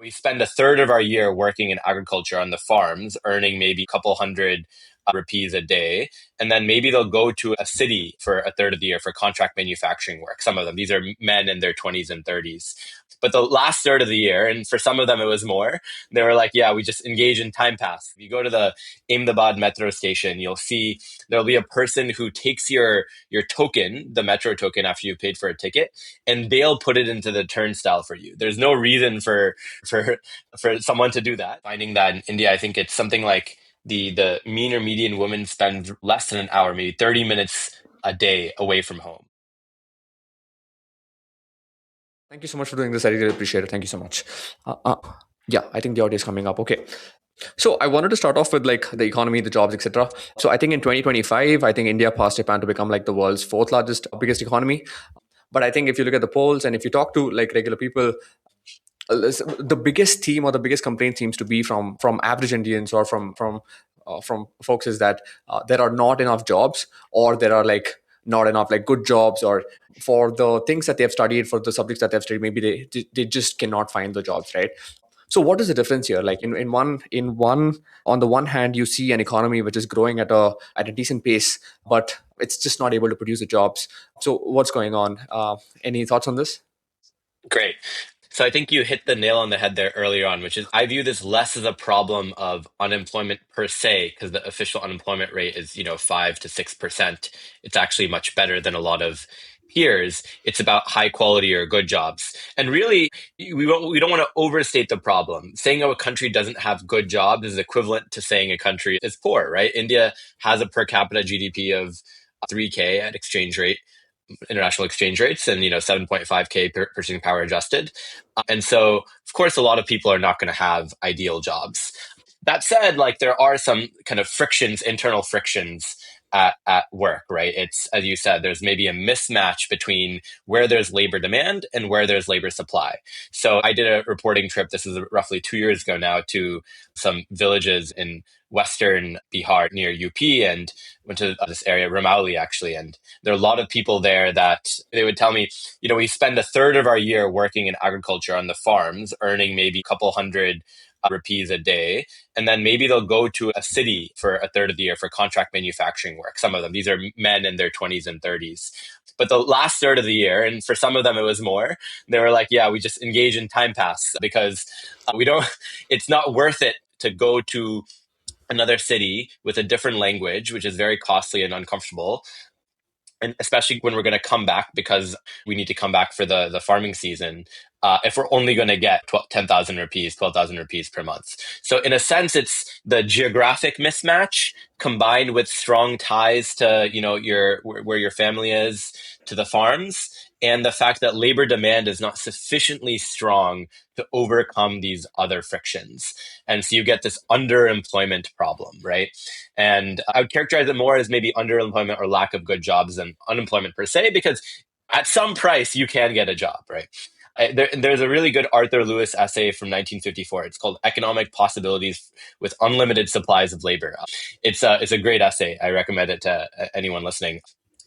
We spend a third of our year working in agriculture on the farms, earning maybe a couple hundred rupees a day. And then maybe they'll go to a city for a third of the year for contract manufacturing work. Some of them, these are men in their 20s and 30s. But the last third of the year, and for some of them it was more, they were like, yeah, we just engage in time pass. If you go to the Ahmedabad metro station, you'll see there'll be a person who takes your token, the metro token after you've paid for a ticket, and they'll put it into the turnstile for you. There's no reason for someone to do that. Finding that in India, I think it's something like the mean or median woman spends less than an hour, maybe 30 minutes a day away from home. Thank you so much for doing this. I really appreciate it. Thank you so much. Uh, uh, yeah, I think the audio is coming up. Okay. So I wanted to start off with like the economy, the jobs, etc. So I think in 2025, I think India passed a plan to become like the world's fourth largest, biggest economy. But I think if you look at the polls and if you talk to like regular people, the biggest theme or the biggest complaint seems to be from average Indians or from folks is that there are not enough jobs, or there are like not enough like good jobs, or for the things that they have studied, for the subjects that they've studied, maybe they just cannot find the jobs, right? So what is the difference here? Like in one on the one hand, you see an economy which is growing at a decent pace, but it's just not able to produce the jobs. So what's going on? Any thoughts on this? Great. So I think you hit the nail on the head there earlier on, which is I view this less as a problem of unemployment per se, because the official unemployment rate is, 5 to 6%. It's actually much better than a lot of peers. It's about high quality or good jobs. And really, we don't want to overstate the problem. Saying a country doesn't have good jobs is equivalent to saying a country is poor, right? India has a per capita GDP of 3K at exchange rate, international exchange rates, and 7.5K purchasing power adjusted. And so of course a lot of people are not going to have ideal jobs. That said, like, there are some kind of frictions, internal frictions at work, right? It's, as you said, there's maybe a mismatch between where there's labor demand and where there's labor supply. So I did a reporting trip, this is roughly 2 years ago now, to some villages in western Bihar near UP, and went to this area, Ramali actually. And there are a lot of people there that they would tell me, we spend a third of our year working in agriculture on the farms, earning maybe a couple hundred rupees a day. And then maybe they'll go to a city for a third of the year for contract manufacturing work. Some of them, these are men in their 20s and 30s. But the last third of the year, and for some of them it was more, they were like, yeah, we just engage in time pass because we don't, it's not worth it to go to another city with a different language, which is very costly and uncomfortable, and especially when we're going to come back, because we need to come back for the farming season, if we're only going to get 10,000 rupees, 12,000 rupees per month. So in a sense, it's the geographic mismatch combined with strong ties to, where your family is, to the farms, and the fact that labor demand is not sufficiently strong to overcome these other frictions. And so you get this underemployment problem, right? And I would characterize it more as maybe underemployment or lack of good jobs than unemployment per se, because at some price you can get a job, right? There's a really good Arthur Lewis essay from 1954. It's called "Economic Possibilities with Unlimited Supplies of Labor." It's a great essay. I recommend it to anyone listening.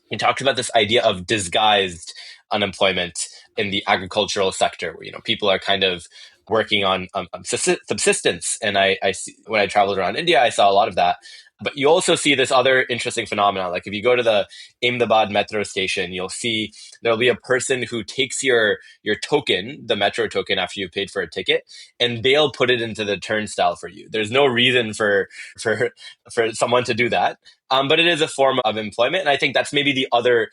He talks about this idea of disguised unemployment in the agricultural sector, where people are kind of working on subsistence. And I see, when I traveled around India, I saw a lot of that. But you also see this other interesting phenomenon. Like if you go to the Ahmedabad metro station, you'll see there'll be a person who takes your token, the metro token, after you've paid for a ticket, and they'll put it into the turnstile for you. There's no reason for for someone to do that, but it is a form of employment, and I think that's maybe the other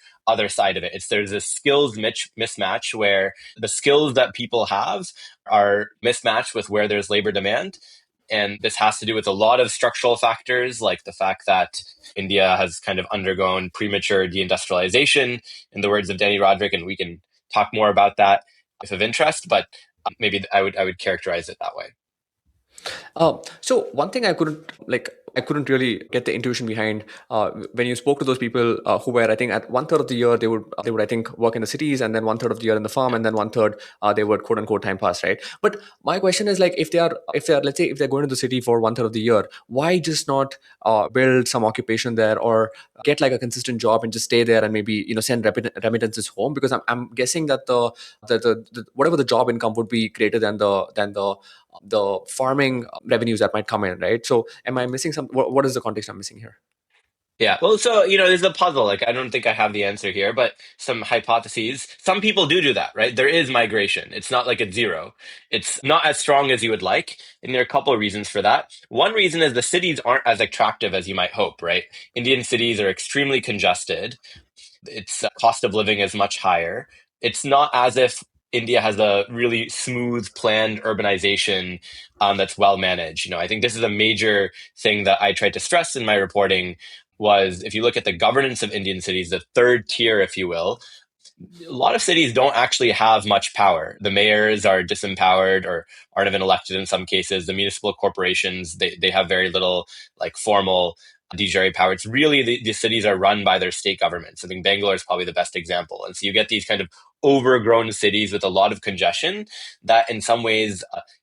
side of it. It's there's a skills mismatch where the skills that people have are mismatched with where there's labor demand. And this has to do with a lot of structural factors, like the fact that India has kind of undergone premature de-industrialization, in the words of Danny Roderick, and we can talk more about that if of interest. But maybe I would characterize it that way. So one thing I couldn't like I couldn't really get the intuition behind when you spoke to those people who were, I think, at one third of the year they would I think work in the cities, and then one third of the year in the farm, and then one third they would quote unquote time pass, right? But my question is like, if they are let's say if they're going to the city for one third of the year, why just not build some occupation there, or get like a consistent job and just stay there and maybe send remittances home? Because I'm guessing that the whatever the job income would be greater than the farming revenues that might come in, right? So am I missing some? What is the context I'm missing here? Yeah. Well, so, there's a puzzle. Like, I don't think I have the answer here, but some hypotheses. Some people do that, right? There is migration. It's not like it's zero. It's not as strong as you would like. And there are a couple of reasons for that. One reason is the cities aren't as attractive as you might hope, right? Indian cities are extremely congested. Its cost of living is much higher. It's not as if India has a really smooth, planned urbanization that's well managed. I think this is a major thing that I tried to stress in my reporting was if you look at the governance of Indian cities, the third tier, if you will, a lot of cities don't actually have much power. The mayors are disempowered or aren't even elected in some cases. The municipal corporations, they have very little like formal de power. It's really the cities are run by their state governments. I think Bangalore is probably the best example. And so you get these kind of overgrown cities with a lot of congestion that in some ways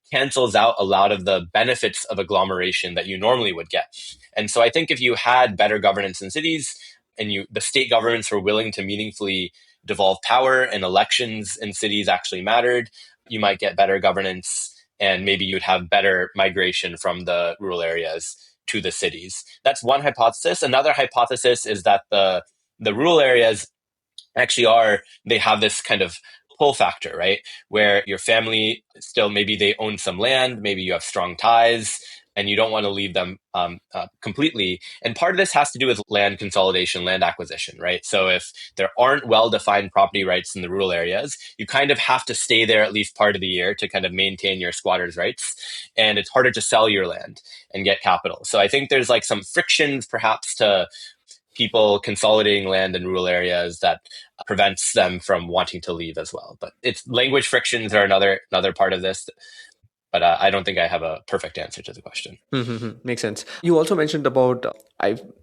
cancels out a lot of the benefits of agglomeration that you normally would get. And so I think if you had better governance in cities and the state governments were willing to meaningfully devolve power and elections in cities actually mattered, you might get better governance and maybe you'd have better migration from the rural areas to the cities. That's one hypothesis. Another hypothesis is that the rural areas actually they have this kind of pull factor, right? Where your family still, maybe they own some land, maybe you have strong ties, and you don't want to leave them completely. And part of this has to do with land consolidation, land acquisition, right? So if there aren't well defined property rights in the rural areas, you kind of have to stay there at least part of the year to kind of maintain your squatters' rights. And it's harder to sell your land and get capital. So I think there's like some frictions perhaps to people consolidating land in rural areas that prevents them from wanting to leave as well. But it's language frictions are another part of this. But I don't think I have a perfect answer to the question. Makes sense. You also mentioned about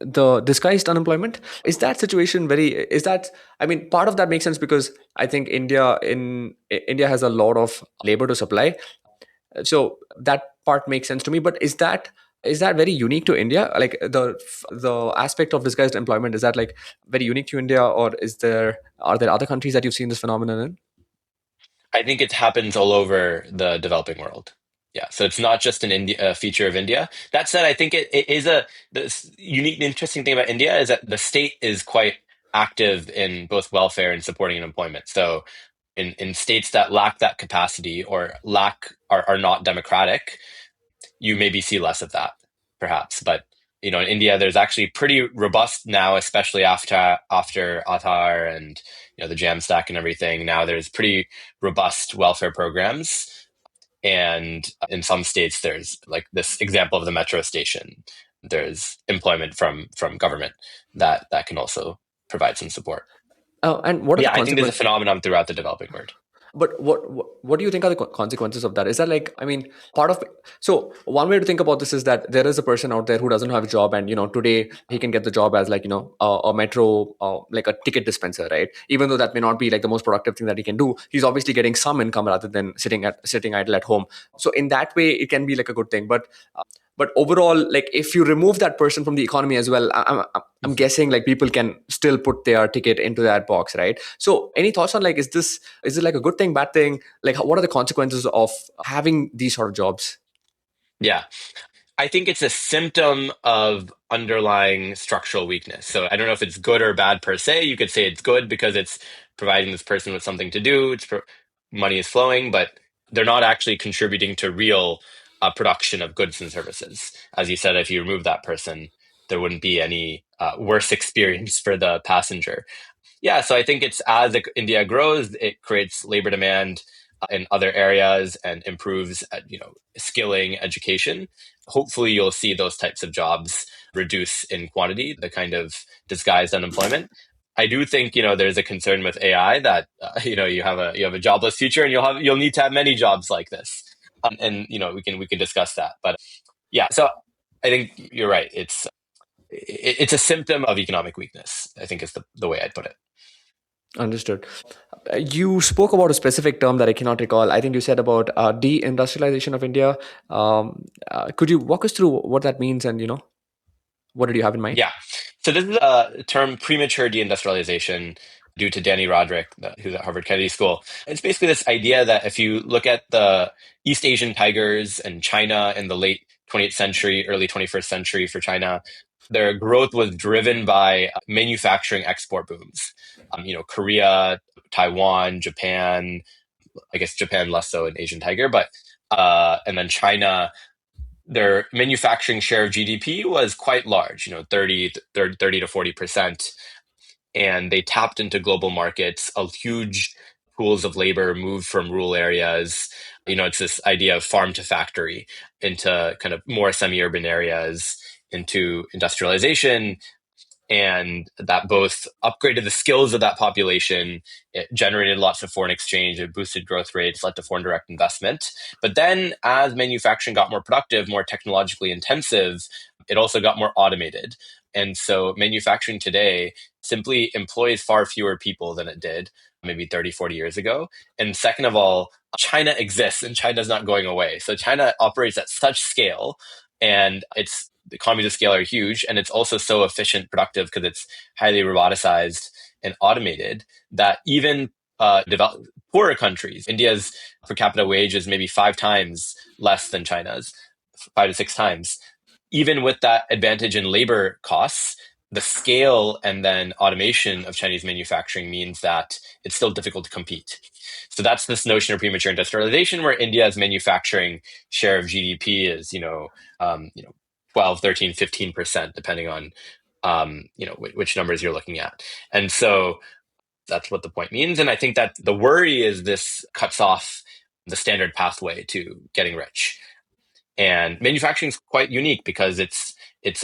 the disguised unemployment. Is that situation very? Is that? I mean, part of that makes sense because I think India has a lot of labor to supply, so that part makes sense to me. But is that very unique to India? Like the aspect of disguised employment, is that like very unique to India, or are there other countries that you've seen this phenomenon in? I think it happens all over the developing world. Yeah, so it's not just a feature of India. That said, I think it is the unique, interesting thing about India is that the state is quite active in both welfare and supporting employment. So in states that lack that capacity or are not democratic, you maybe see less of that, perhaps. But in India, there's actually pretty robust now, especially after Aadhaar and the Jamstack and everything. Now there's pretty robust welfare programs, and in some states, there's like this example of the metro station. There's employment from government that can also provide some support. And what are the Yeah, I think there's a consequences? phenomenon throughout the developing world. But what do you think are the consequences of that? Is that like, I mean, part of so one way to think about this is that there is a person out there who doesn't have a job, and today he can get the job as like a metro like a ticket dispenser, right? Even though that may not be like the most productive thing that he can do, he's obviously getting some income rather than sitting idle at home. So in that way, it can be like a good thing. But overall, like if you remove that person from the economy as well, I'm guessing like people can still put their ticket into that box, right? So any thoughts on like, is it like a good thing, bad thing? Like what are the consequences of having these sort of jobs? Yeah. I think it's a symptom of underlying structural weakness. So I don't know if it's good or bad per se. You could say it's good because it's providing this person with something to do. Money is flowing, but they're not actually contributing to real production of goods and services. As you said, if you remove that person, there wouldn't be any worse experience for the passenger. Yeah, so I think it's as India grows, it creates labor demand in other areas and improves, skilling, education. Hopefully, you'll see those types of jobs reduce in quantity, the kind of disguised unemployment. I do think there's a concern with AI that you have a jobless future and you'll need to have many jobs like this, and we can discuss that. But yeah, so I think you're right. It's a symptom of economic weakness, I think is the way I'd put it. Understood. You spoke about a specific term that I cannot recall. I think you said about de-industrialization of India. Could you walk us through what that means, and what did you have in mind? Yeah. So this is a term, premature deindustrialization, due to Danny Roderick, who's at Harvard Kennedy School. It's basically this idea that if you look at the East Asian tigers and China in the late 20th century, early 21st century for China, their growth was driven by manufacturing export booms. Korea, Taiwan, Japan, I guess Japan less so an Asian tiger, but and then China, their manufacturing share of GDP was quite large, 30 to 40%. And they tapped into global markets, a huge pools of labor moved from rural areas. It's this idea of farm to factory into kind of more semi-urban areas, into industrialization, and that both upgraded the skills of that population, it generated lots of foreign exchange, it boosted growth rates, led to foreign direct investment. But then, as manufacturing got more productive, more technologically intensive, it also got more automated. And so, manufacturing today simply employs far fewer people than it did maybe 30, 40 years ago. And second of all, China exists and China's not going away. So, China operates at such scale, and its the economies of scale are huge, and it's also so efficient, productive because it's highly roboticized and automated that even poorer countries, India's per capita wage is maybe 5 times less than China's, 5 to 6 times. Even with that advantage in labor costs, the scale and then automation of Chinese manufacturing means that it's still difficult to compete. So that's this notion of premature industrialization, where India's manufacturing share of GDP is, 12, 13, 15%, depending on, which numbers you're looking at. And so that's what the point means. And I think that the worry is this cuts off the standard pathway to getting rich. And manufacturing is quite unique because it's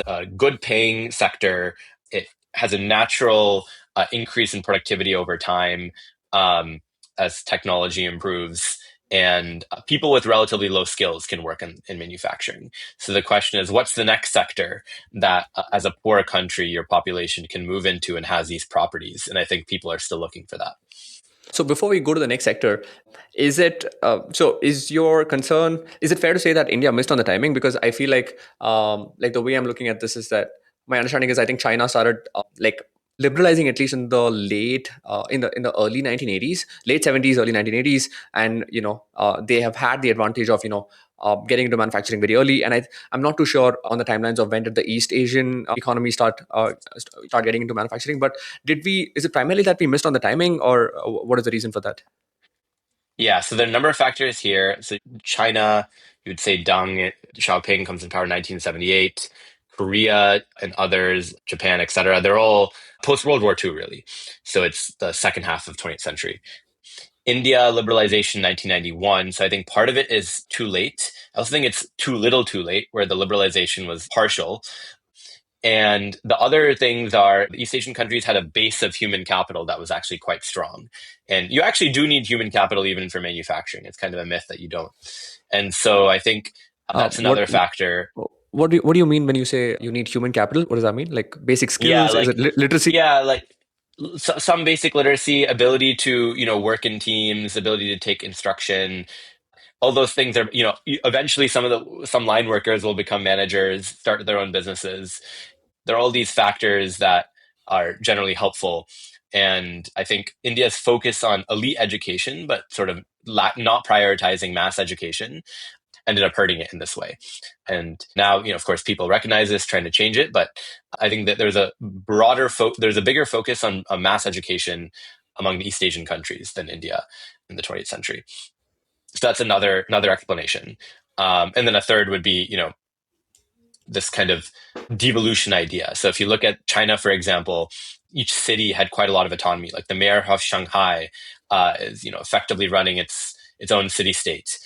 a good paying sector. It has a natural increase in productivity over time, as technology improves. And people with relatively low skills can work in manufacturing. So the question is, what's the next sector that, as a poor country, your population can move into and has these properties? And I think people are still looking for that. So before we go to the next sector, is your concern, is it fair to say that India missed on the timing? Because I feel like the way I'm looking at this is that my understanding is I think China started like liberalizing at least in the in the early 1980s, late 70s, early 1980s, and they have had the advantage of getting into manufacturing very early. And I'm not too sure on the timelines of when did the East Asian economy start getting into manufacturing. But did we? Is it primarily that we missed on the timing, or what is the reason for that? Yeah, so there are a number of factors here. So China, you would say Deng Xiaoping comes in power in 1978. Korea and others, Japan, etc. They're all post World War II, really. So it's the second half of 20th century. India liberalization 1991. So I think part of it is too late. I also think it's too little too late, where the liberalization was partial. And the other things are, the East Asian countries had a base of human capital that was actually quite strong. And you actually do need human capital even for manufacturing. It's kind of a myth that you don't. And so I think Uh, that's what another factor. what do you mean when you say you need human capital? What does that mean? Like basic Yeah, skills? Is it literacy? yeah, like some basic literacy, ability to, work in teams, ability to take instruction. All those things are, eventually some line workers will become managers, start their own businesses. There are all these factors that are generally helpful. And I think India's focus on elite education, but sort of not prioritizing mass education, ended up hurting it in this way. And now, of course, people recognize this, trying to change it. But I think that there's a bigger focus on mass education among the East Asian countries than India in the 20th century. So that's another explanation. And then a third would be, this kind of devolution idea. So if you look at China, for example, each city had quite a lot of autonomy. Like the mayor of Shanghai is, effectively running its own city state,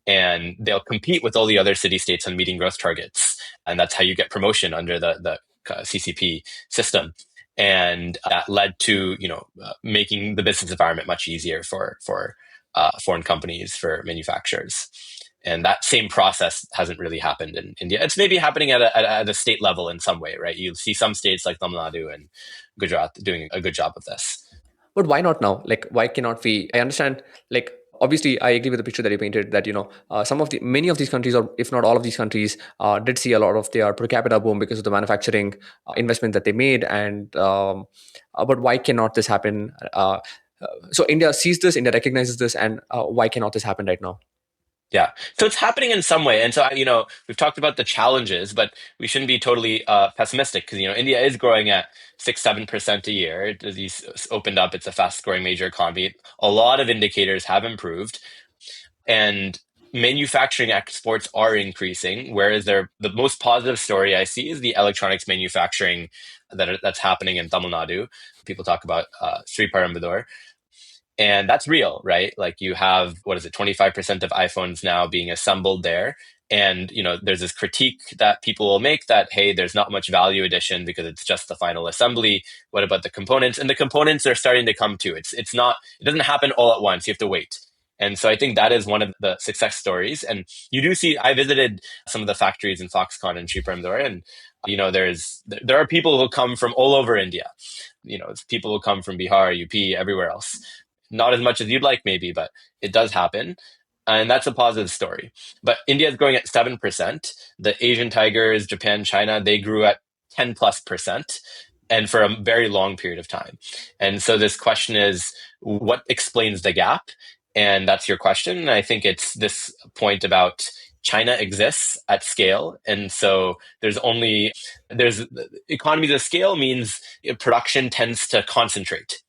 and they'll compete with all the other city states on meeting growth targets, and that's how you get promotion under the CCP system. And that led to making the business environment much easier for foreign companies, for manufacturers. And that same process hasn't really happened in India. It's maybe happening at a state level in some way, right? You see some states like Tamil Nadu and Gujarat doing a good job of this. But why not now? Like, why cannot we? I understand. Like, obviously, I agree with the picture that you painted. That some of the many of these countries, or if not all of these countries, did see a lot of their per capita boom because of the manufacturing investment that they made. And but why cannot this happen? So India sees this, India recognizes this, and why cannot this happen right now? Yeah. So it's happening in some way. And so, we've talked about the challenges, but we shouldn't be totally pessimistic because, India is growing at 6, 7% a year. It's opened up. It's a fast growing major economy. A lot of indicators have improved and manufacturing exports are increasing. Whereas the most positive story I see is the electronics manufacturing that's happening in Tamil Nadu. People talk about Sri Parambadur, and that's real, right? Like you have, what is it, 25% of iPhones now being assembled there. And, there's this critique that people will make that, hey, there's not much value addition because it's just the final assembly. What about the components? And the components are starting to come too. It's not, it doesn't happen all at once. You have to wait. And so I think that is one of the success stories. And you do see, I visited some of the factories in Foxconn and Sriperumbudur, and there are people who come from all over India. People who come from Bihar, UP, everywhere else. Not as much as you'd like, maybe, but it does happen. And that's a positive story. But India is growing at 7%. The Asian tigers, Japan, China, they grew at 10 plus percent and for a very long period of time. And so this question is, what explains the gap? And that's your question. And I think it's this point about China exists at scale. And so there's economies of scale means production tends to concentrate,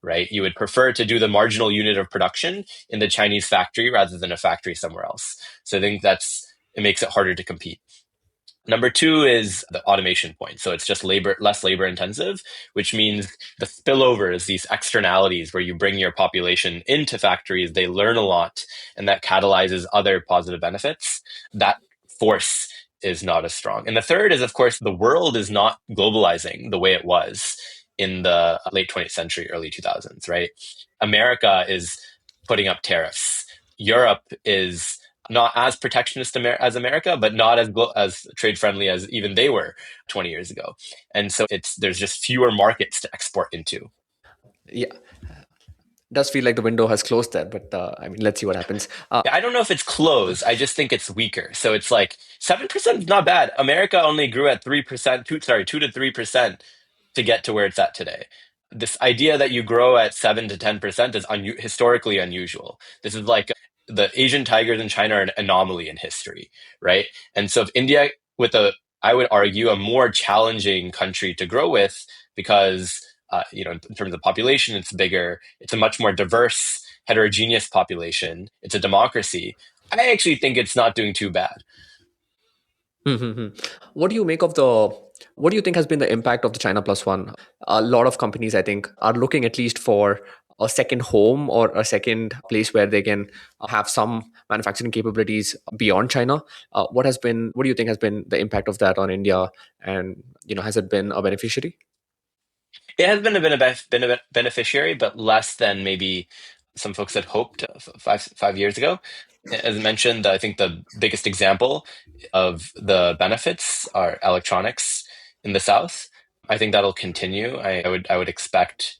right? You would prefer to do the marginal unit of production in the Chinese factory rather than a factory somewhere else. So I think it makes it harder to compete. Number two is the automation point. So it's just less labor intensive, which means the spillovers, these externalities where you bring your population into factories, they learn a lot, and that catalyzes other positive benefits. That force is not as strong. And the third is, of course, the world is not globalizing the way it was in the late 20th century, early 2000s, right? America is putting up tariffs. Europe is not as protectionist as America, but not as trade friendly as even they were 20 years ago. And so there's just fewer markets to export into. Yeah, does feel like the window has closed there, but I mean, let's see what happens. I don't know if it's closed. I just think it's weaker. So it's like 7% is not bad. America only grew at 3%, 2 to 3% to get to where it's at today. This idea that you grow at 7 to 10% is historically unusual. This is like the Asian tigers in China are an anomaly in history, right? And so if India, I would argue, a more challenging country to grow with because, in terms of population, it's bigger. It's a much more diverse, heterogeneous population. It's a democracy. I actually think it's not doing too bad. What do you make of the? What do you think has been the impact of the China Plus One? A lot of companies, I think, are looking at least for a second home or a second place where they can have some manufacturing capabilities beyond China. What do you think has been the impact of that on India? And has it been a beneficiary? It has been a beneficiary, but less than maybe some folks had hoped 5 years ago. As mentioned, I think the biggest example of the benefits are electronics in the South. I think that'll continue. I would expect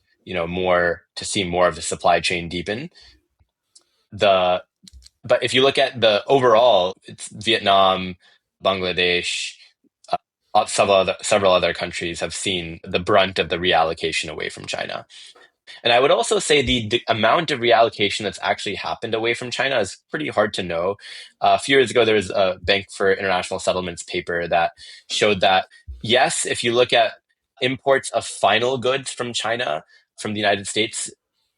more to see more of the supply chain deepen. The But if you look at the overall, it's Vietnam, Bangladesh, several other countries have seen the brunt of the reallocation away from China. And I would also say the amount of reallocation that's actually happened away from China is pretty hard to know. A few years ago, there was a Bank for International Settlements paper that showed that, yes, if you look at imports of final goods from China, from the United States,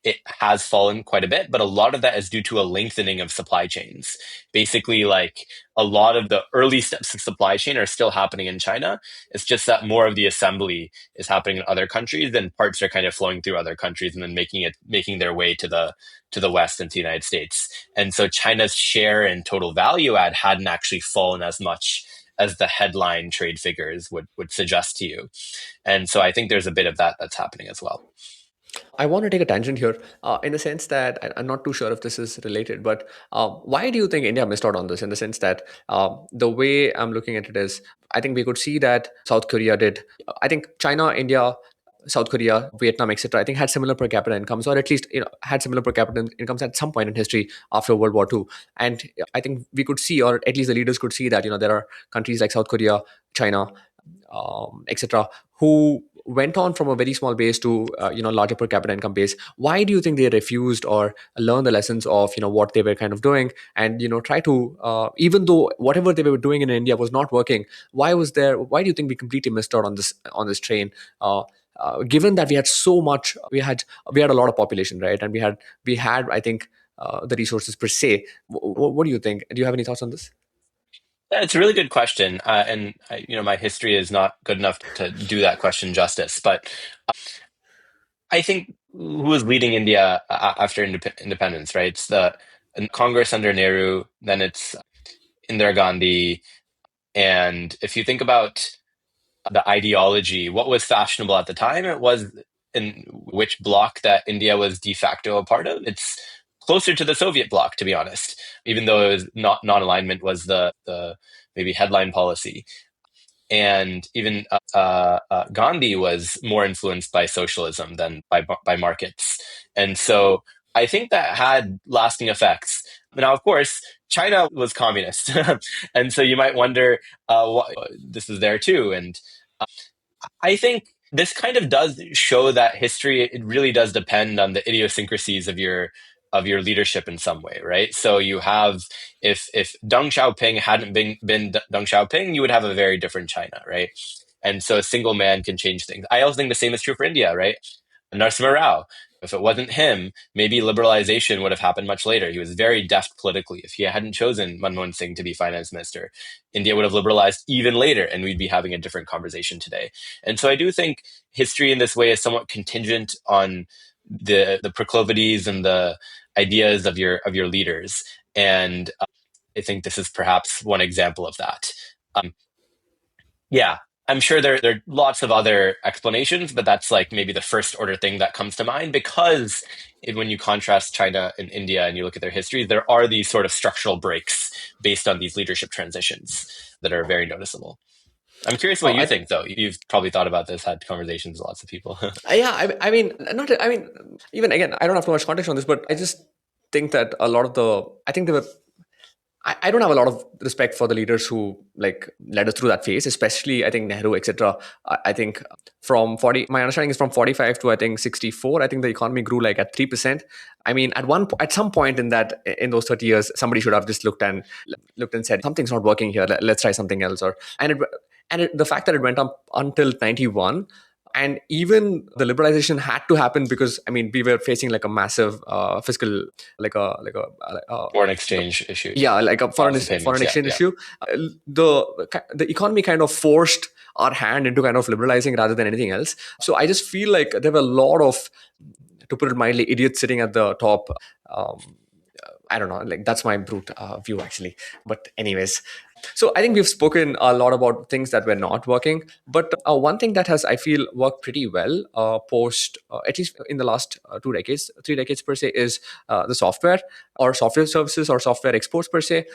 it has fallen quite a bit, but a lot of that is due to a lengthening of supply chains. Basically, like a lot of the early steps of supply chain are still happening in China. It's just that more of the assembly is happening in other countries, and parts are kind of flowing through other countries and then making their way to the West and to the United States. And so China's share in total value add hadn't actually fallen as much as the headline trade figures would suggest to you. And so I think there's a bit of that that's happening as well. I want to take a tangent here in the sense that I'm not too sure if this is related, but why do you think India missed out on this? In the sense that the way I'm looking at it is, I think we could see that South Korea did. I think China, India, South Korea, Vietnam, etc. I think had similar per capita incomes, or at least had similar per capita incomes at some point in history after World War II. And I think we could see, or at least the leaders could see that there are countries like South Korea, China, etc., who went on from a very small base to larger per capita income base. Why do you think they refused or learn the lessons of what they were kind of doing, and try to even though whatever they were doing in India was not working? Why do you think we completely missed out on this train? Given that we had so much, we had a lot of population, right? And we had I think the resources per se. What do you think? Do you have any thoughts on this? Yeah, it's a really good question, and my history is not good enough to do that question justice. But I think who was leading India after independence, right? It's the Congress under Nehru, then it's Indira Gandhi, and if you think about the ideology, what was fashionable at the time, it was in which bloc that India was de facto a part of. It's closer to the Soviet bloc, to be honest, even though it was not non-alignment was the maybe headline policy. And even Gandhi was more influenced by socialism than by markets, and so I think that had lasting effects. Now, of course, China was communist, and so you might wonder what this is there too. And I think this kind of does show that history, it really does depend on the idiosyncrasies of your leadership in some way, right? So you have, if Deng Xiaoping hadn't been Deng Xiaoping, you would have a very different China, right? And so a single man can change things. I also think the same is true for India, right? Narasimha Rao. If it wasn't him, maybe liberalization would have happened much later. He was very deft politically. If he hadn't chosen Manmohan Singh to be finance minister, India would have liberalized even later, and we'd be having a different conversation today. And so I do think history in this way is somewhat contingent on the proclivities and the ideas of your leaders. And I think this is perhaps one example of that. Um, yeah, I'm sure there are lots of other explanations, but that's like maybe the first order thing that comes to mind because when you contrast China and India and you look at their histories, there are these sort of structural breaks based on these leadership transitions that are very noticeable. I'm curious what you I think, though. You've probably thought about this, had conversations with lots of people. Yeah, I mean, not. I mean, even again, I don't have too much context on this, but I just think that a lot of the, I think there were, I don't have a lot of respect for the leaders who like led us through that phase, especially I think Nehru, etc. I think from 40, my understanding is from 45 to I think 64. I think the economy grew like at 3%. I mean, at some point in those 30 years, somebody should have just looked and said something's not working here. Let's try something else. The fact that it went up until 91, and even the liberalization had to happen because I mean we were facing like a massive fiscal, like a Foreign exchange issue, yeah, like a loss of foreign payments. Yeah, exchange yeah. issue. The economy kind of forced our hand into kind of liberalizing rather than anything else. So I just feel like there were a lot of, to put it mildly, idiots sitting at the top. um, I don't know, like that's my brute view actually. But anyways, so I think we've spoken a lot about things that were not working, but one thing that has, I feel, worked pretty well post, at least in the last 2 decades, 3 decades per se, is the software or software services or software exports per se.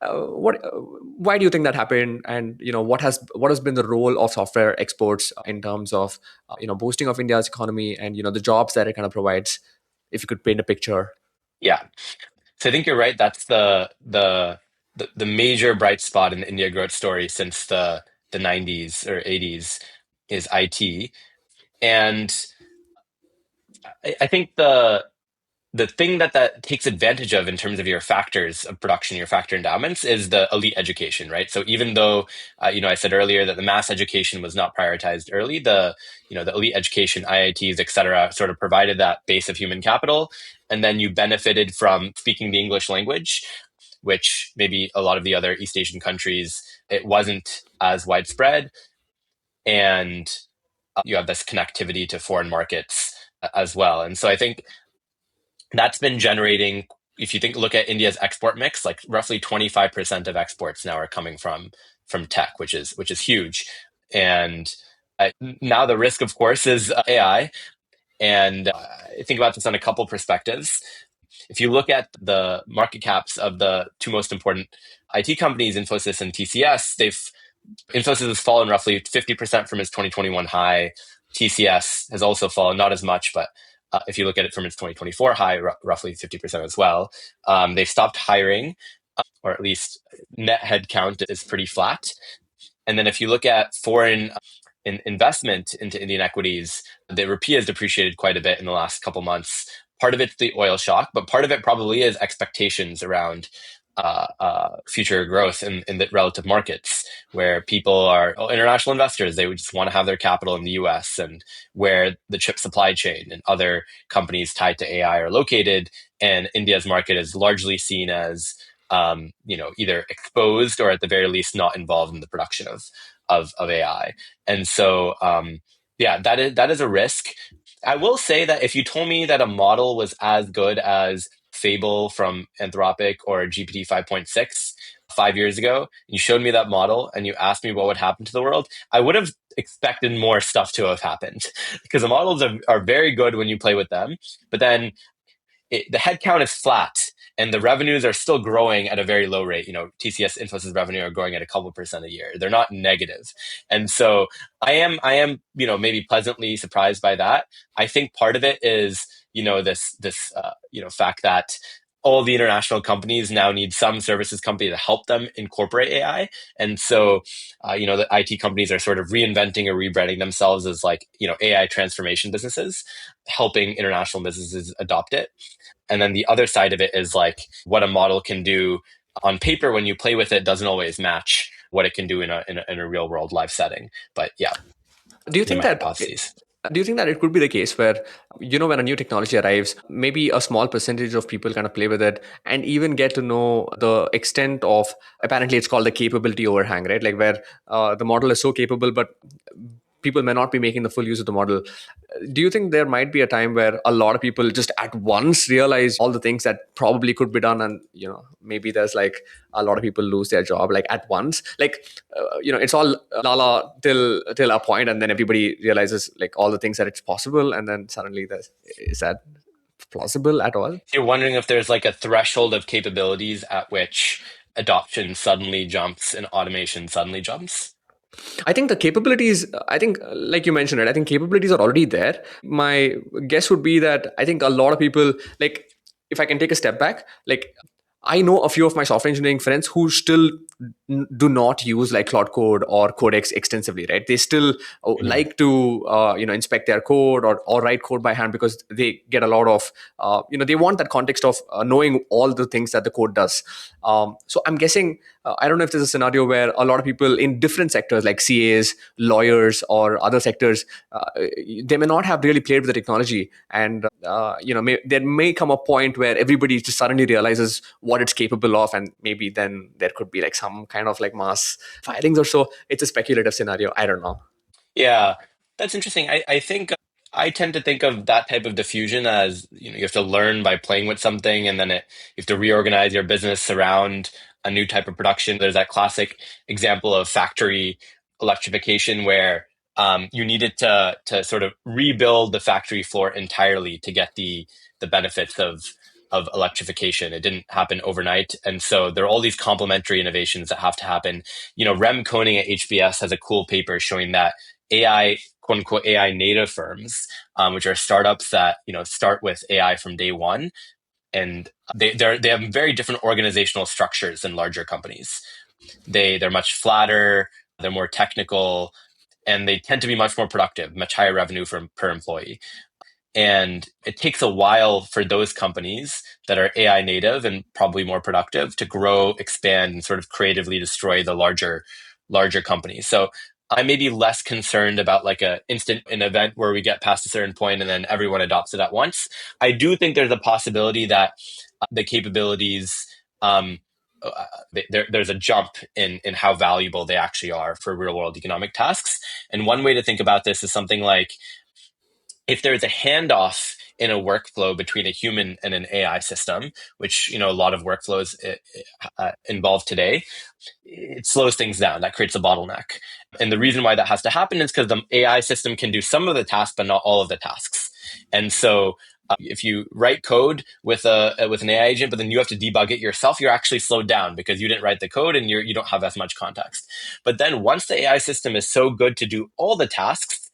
Why do you think that happened? And what has been the role of software exports in terms of boosting of India's economy and the jobs that it kind of provides? If you could paint a picture. Yeah. So I think you're right. That's the major bright spot in the India growth story since the 90s or 80s is IT. And I think the thing that takes advantage of in terms of your factors of production, your factor endowments, is the elite education, right? So even though I said earlier that the mass education was not prioritized early, the elite education, IITs, et cetera, sort of provided that base of human capital, and then you benefited from speaking the English language, which maybe a lot of the other East Asian countries it wasn't as widespread, and you have this connectivity to foreign markets as well. And so I think that's been generating, if you look at India's export mix, like roughly 25% of exports now are coming from tech, which is huge. And now the risk, of course, is AI. And I think about this on a couple perspectives. If you look at the market caps of the two most important IT companies, Infosys and TCS, Infosys has fallen roughly 50% from its 2021 high. TCS has also fallen, not as much, but if you look at it from its 2024 high, roughly 50% as well. They've stopped hiring, or at least net headcount is pretty flat. And then if you look at foreign investment into Indian equities, the rupee has depreciated quite a bit in the last couple months. Part of it's the oil shock, but part of it probably is expectations around future growth in the relative markets, where people are international investors. They would just want to have their capital in the U.S. and where the chip supply chain and other companies tied to AI are located. And India's market is largely seen as either exposed or at the very least not involved in the production of AI. And so, yeah, that is a risk. I will say that if you told me that a model was as good as Fable from Anthropic or GPT 5.6 5 years ago, you showed me that model and you asked me what would happen to the world, I would have expected more stuff to have happened because the models are very good when you play with them. But then the headcount is flat and the revenues are still growing at a very low rate. TCS Infosys revenue are growing at a couple percent a year. They're not negative. And so I am, maybe pleasantly surprised by that. I think part of it is, this fact that all the international companies now need some services company to help them incorporate AI. And so, the IT companies are sort of reinventing or rebranding themselves as like, AI transformation businesses, helping international businesses adopt it. And then the other side of it is like what a model can do on paper when you play with it doesn't always match what it can do in a real world live setting. But yeah, Do you these are think my that hypotheses. do you think that it could be the case where, when a new technology arrives, maybe a small percentage of people kind of play with it and even get to know the extent of, apparently it's called the capability overhang, right? Like where the model is so capable, but people may not be making the full use of the model. Do you think there might be a time where a lot of people just at once realize all the things that probably could be done, and maybe there's like a lot of people lose their job like at once, like it's all lala till a point, and then everybody realizes like all the things that it's possible, and then suddenly there's, is that plausible at all? You're wondering if there's like a threshold of capabilities at which adoption suddenly jumps and automation suddenly jumps. I think the capabilities, I think, like you mentioned, right? I think capabilities are already there. My guess would be that I think a lot of people, like, if I can take a step back, like, I know a few of my software engineering friends who still do not use like Cloud Code or Codex extensively, right? They still Mhm. like to, inspect their code or write code by hand because they get a lot of, they want that context of knowing all the things that the code does. So I'm guessing, I don't know if there's a scenario where a lot of people in different sectors like CAs, lawyers, or other sectors, they may not have really played with the technology, and there may come a point where everybody just suddenly realizes what it's capable of, and maybe then there could be like some kind of like mass firings or so. It's a speculative scenario. I don't know. Yeah, that's interesting. I think I tend to think of that type of diffusion as you have to learn by playing with something, and then you have to reorganize your business around a new type of production. There's that classic example of factory electrification where you needed to sort of rebuild the factory floor entirely to get the benefits of electrification. It didn't happen overnight, and so there are all these complementary innovations that have to happen. Rem Koning at HBS has a cool paper showing that AI, quote unquote, AI native firms, which are startups that start with AI from day one, and they have very different organizational structures than larger companies. They're much flatter, they're more technical, and they tend to be much more productive, much higher revenue per employee. And it takes a while for those companies that are AI native and probably more productive to grow, expand, and sort of creatively destroy the larger companies. So I may be less concerned about like an event where we get past a certain point and then everyone adopts it at once. I do think there's a possibility that the capabilities there's a jump in how valuable they actually are for real world economic tasks. And one way to think about this is something like if there's a handoff in a workflow between a human and an AI system, which a lot of workflows involve today, it slows things down. That creates a bottleneck. And the reason why that has to happen is because the AI system can do some of the tasks, but not all of the tasks. And so if you write code with a with an AI agent, but then you have to debug it yourself, you're actually slowed down because you didn't write the code and you don't have as much context. But then once the AI system is so good to do all the tasks,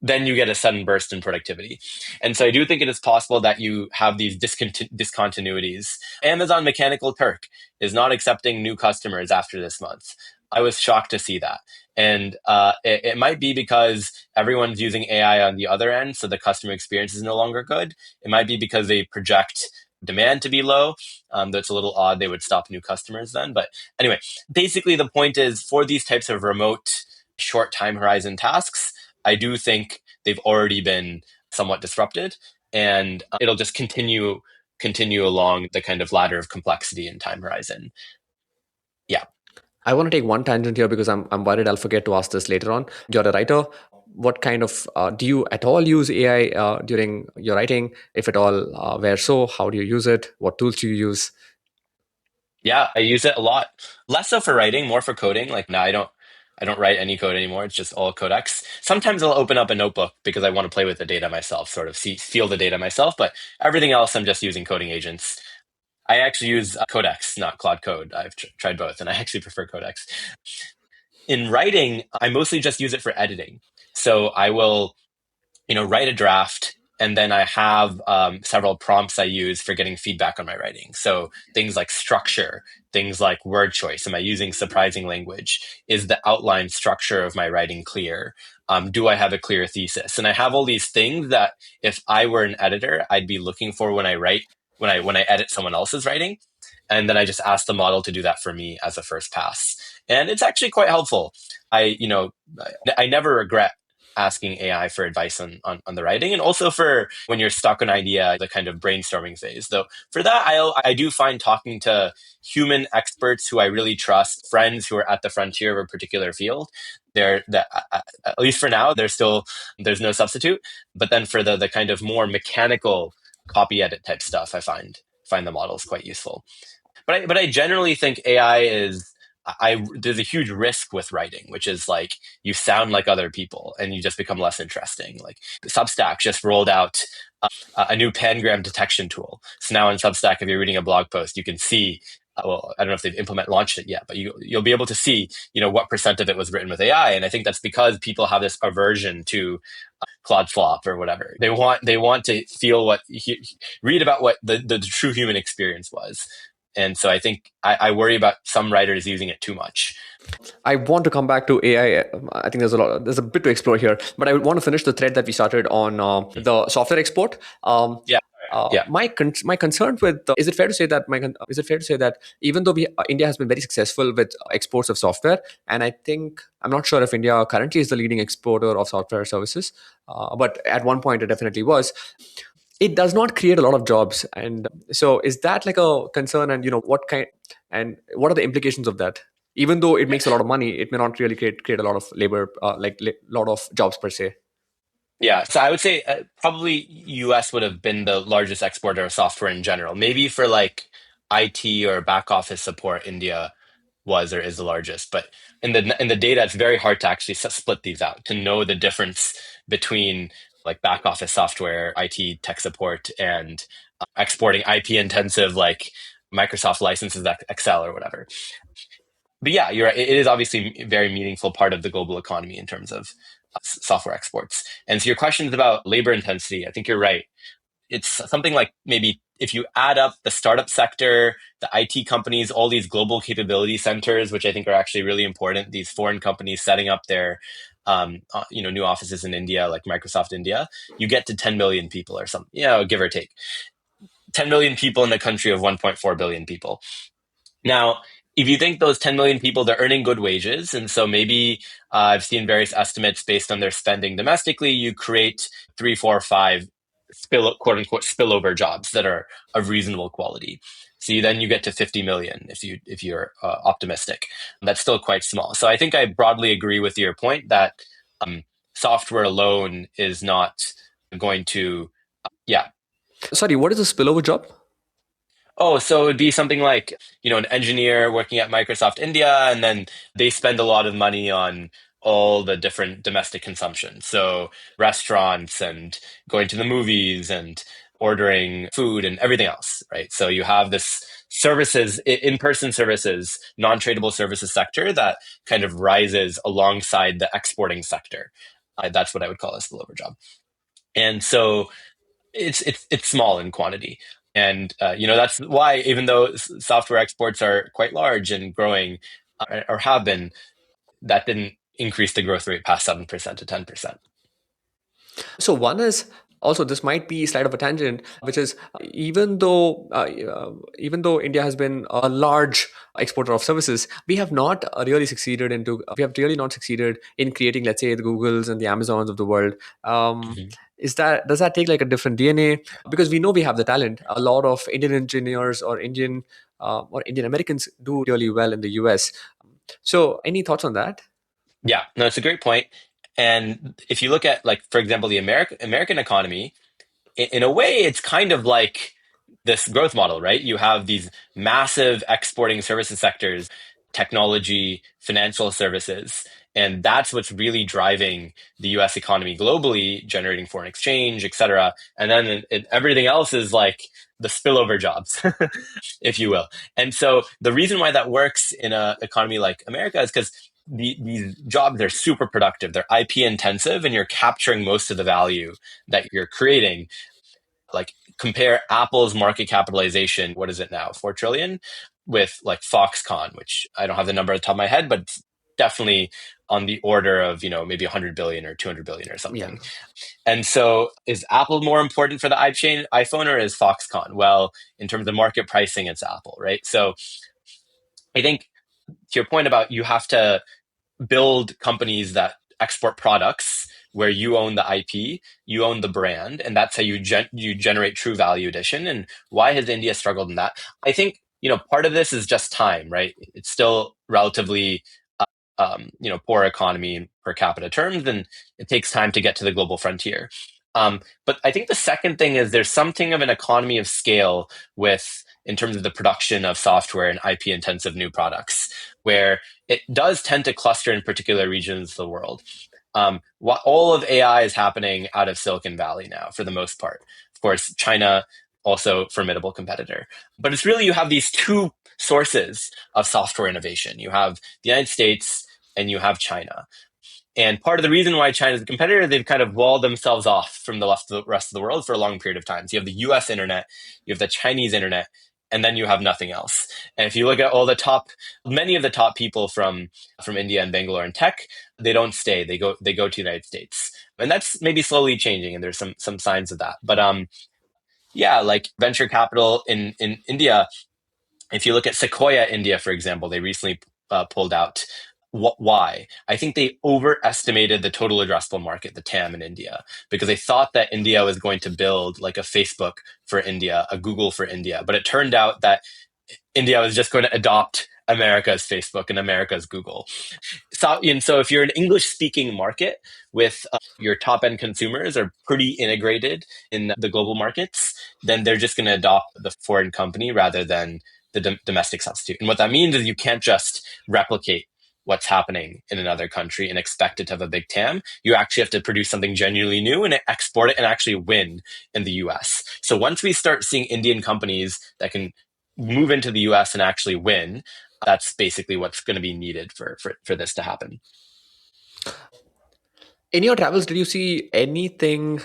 then you get a sudden burst in productivity. And so I do think it is possible that you have these discontinuities. Amazon Mechanical Turk is not accepting new customers after this month. I was shocked to see that. And it might be because everyone's using AI on the other end, so the customer experience is no longer good. It might be because they project demand to be low. Though it's a little odd they would stop new customers then. But anyway, basically the point is for these types of remote short time horizon tasks, I do think they've already been somewhat disrupted, and it'll just continue along the kind of ladder of complexity and time horizon. Yeah. I want to take one tangent here because I'm worried I'll forget to ask this later on. You're a writer. What kind of do you at all use AI during your writing? If at all, where so? How do you use it? What tools do you use? Yeah, I use it a lot. Less so for writing, more for coding. Like now I don't write any code anymore. It's just all Codex. Sometimes I'll open up a notebook because I want to play with the data myself, sort of feel the data myself, but everything else I'm just using coding agents. I actually use Codex, not Claude Code. I've tried both and I actually prefer Codex. In writing, I mostly just use it for editing. So I will write a draft, and then I have several prompts I use for getting feedback on my writing. So things like structure, things like word choice. Am I using surprising language? Is the outline structure of my writing clear? Do I have a clear thesis? And I have all these things that if I were an editor, I'd be looking for when I write, when I edit someone else's writing. And then I just ask the model to do that for me as a first pass. And it's actually quite helpful. I never regret asking AI for advice on the writing, and also for when you're stuck on an idea, the kind of brainstorming phase. Though for that, I do find talking to human experts who I really trust, friends who are at the frontier of a particular field, they're that at least for now, there's no substitute. But then for the kind of more mechanical copy edit type stuff, I find the models quite useful. But I generally think AI is there's a huge risk with writing, which is like you sound like other people and you just become less interesting. Like Substack just rolled out a new pangram detection tool. So now in Substack, if you're reading a blog post, you can see. Well, I don't know if they've launched it yet, but you'll be able to see, what percent of it was written with AI, and I think that's because people have this aversion to Claude Flop or whatever. They want to feel read about what the true human experience was. And so I think I worry about some writers using it too much. I want to come back to AI. I think there's a bit to explore here, but I want to finish the thread that we started on the software export. Yeah. Yeah. My concern with is it fair to say that is it fair to say that even though India has been very successful with exports of software, and I think I'm not sure if India currently is the leading exporter of software services, but at one point it definitely was. It does not create a lot of jobs, and so is that like a concern? And what are the implications of that? Even though it makes a lot of money, it may not really create a lot of labor, lot of jobs per se. Yeah, so I would say probably US would have been the largest exporter of software in general. Maybe for like IT or back office support, India was or is the largest. But in the data, it's very hard to actually split these out to know the difference between like back office software, IT tech support, and exporting IP intensive like Microsoft licenses, Excel or whatever. But yeah, you're right. It is obviously a very meaningful part of the global economy in terms of software exports. And so your questions about labor intensity, I think you're right. It's something like maybe if you add up the startup sector, the IT companies, all these global capability centers, which I think are actually really important, these foreign companies setting up their new offices in India, like Microsoft India, you get to 10 million people or something, give or take. 10 million people in a country of 1.4 billion people. Now, if you think those 10 million people, they're earning good wages. And so maybe I've seen various estimates based on their spending domestically, you create three, four, five quote unquote spillover jobs that are of reasonable quality. So you get to 50 million if you're optimistic. That's still quite small. So I think I broadly agree with your point that um, software alone is not going to, yeah. Sorry, what is a spillover job? Oh, so it would be something like, an engineer working at Microsoft India, and then they spend a lot of money on all the different domestic consumption. So restaurants and going to the movies and ordering food and everything else, right? So you have this services, in-person services, non-tradable services sector that kind of rises alongside the exporting sector. That's what I would call a spillover job. And so it's small in quantity. And that's why even though software exports are quite large and growing, or have been, that didn't increase the growth rate past 7% to 10%. So one is also, this might be slight of a tangent, which is even though India has been a large exporter of services, we have really not succeeded in creating, let's say, the Googles and the Amazons of the world. Um, Mhm. does that take like a different DNA? Because we know we have the talent. A lot of Indian engineers or Indian Americans do really well in the US. So any thoughts on that? Yeah, no, it's a great point. And if you look at, like, for example, the American economy, in a way, it's kind of like this growth model, right? You have these massive exporting services sectors, technology, financial services, and that's what's really driving the US economy globally, generating foreign exchange, et cetera. And then everything else is like the spillover jobs, if you will. And so the reason why that works in an economy like America is because these jobs are super productive. They're IP intensive, and you're capturing most of the value that you're creating. Like, compare Apple's market capitalization, what is it now, 4 trillion, with like Foxconn, which I don't have the number at the top of my head, but it's definitely on the order of, maybe 100 billion or 200 billion or Yeah. something. And so is Apple more important for the iPhone, or is Foxconn? Well, in terms of market pricing, it's Apple, right? So I think, to your point about, you have to build companies that export products where you own the IP, you own the brand, and that's how you generate true value addition. And why has India struggled in that? I think, part of this is just time, right? It's still relatively poor economy in per capita terms, and it takes time to get to the global frontier. But I think the second thing is there's something of an economy of scale with, in terms of the production of software and IP intensive new products, where it does tend to cluster in particular regions of the world. All of AI is happening out of Silicon Valley now, for the most part. Of course, China also formidable competitor, but it's really, you have these two sources of software innovation. You have the United States and you have China. And part of the reason why China is a competitor, they've kind of walled themselves off from the rest of the world for a long period of time. So you have the US internet, you have the Chinese internet, and then you have nothing else. And if you look at many of the top people from India and Bangalore in tech, they don't stay. They go to the United States. And that's maybe slowly changing, and there's some signs of that. But yeah, like venture capital in India, if you look at Sequoia India, for example, they recently pulled out. Why? I think they overestimated the total addressable market, the TAM in India, because they thought that India was going to build like a Facebook for India, a Google for India. But it turned out that India was just going to adopt America's Facebook and America's Google. So if you're an English speaking market with your top end consumers are pretty integrated in the global markets, then they're just going to adopt the foreign company rather than the domestic substitute. And what that means is you can't just replicate what's happening in another country and expect it to have a big TAM. You actually have to produce something genuinely new and export it and actually win in the US. So once we start seeing Indian companies that can move into the US and actually win, that's basically what's going to be needed for this to happen. In your travels, did you see anything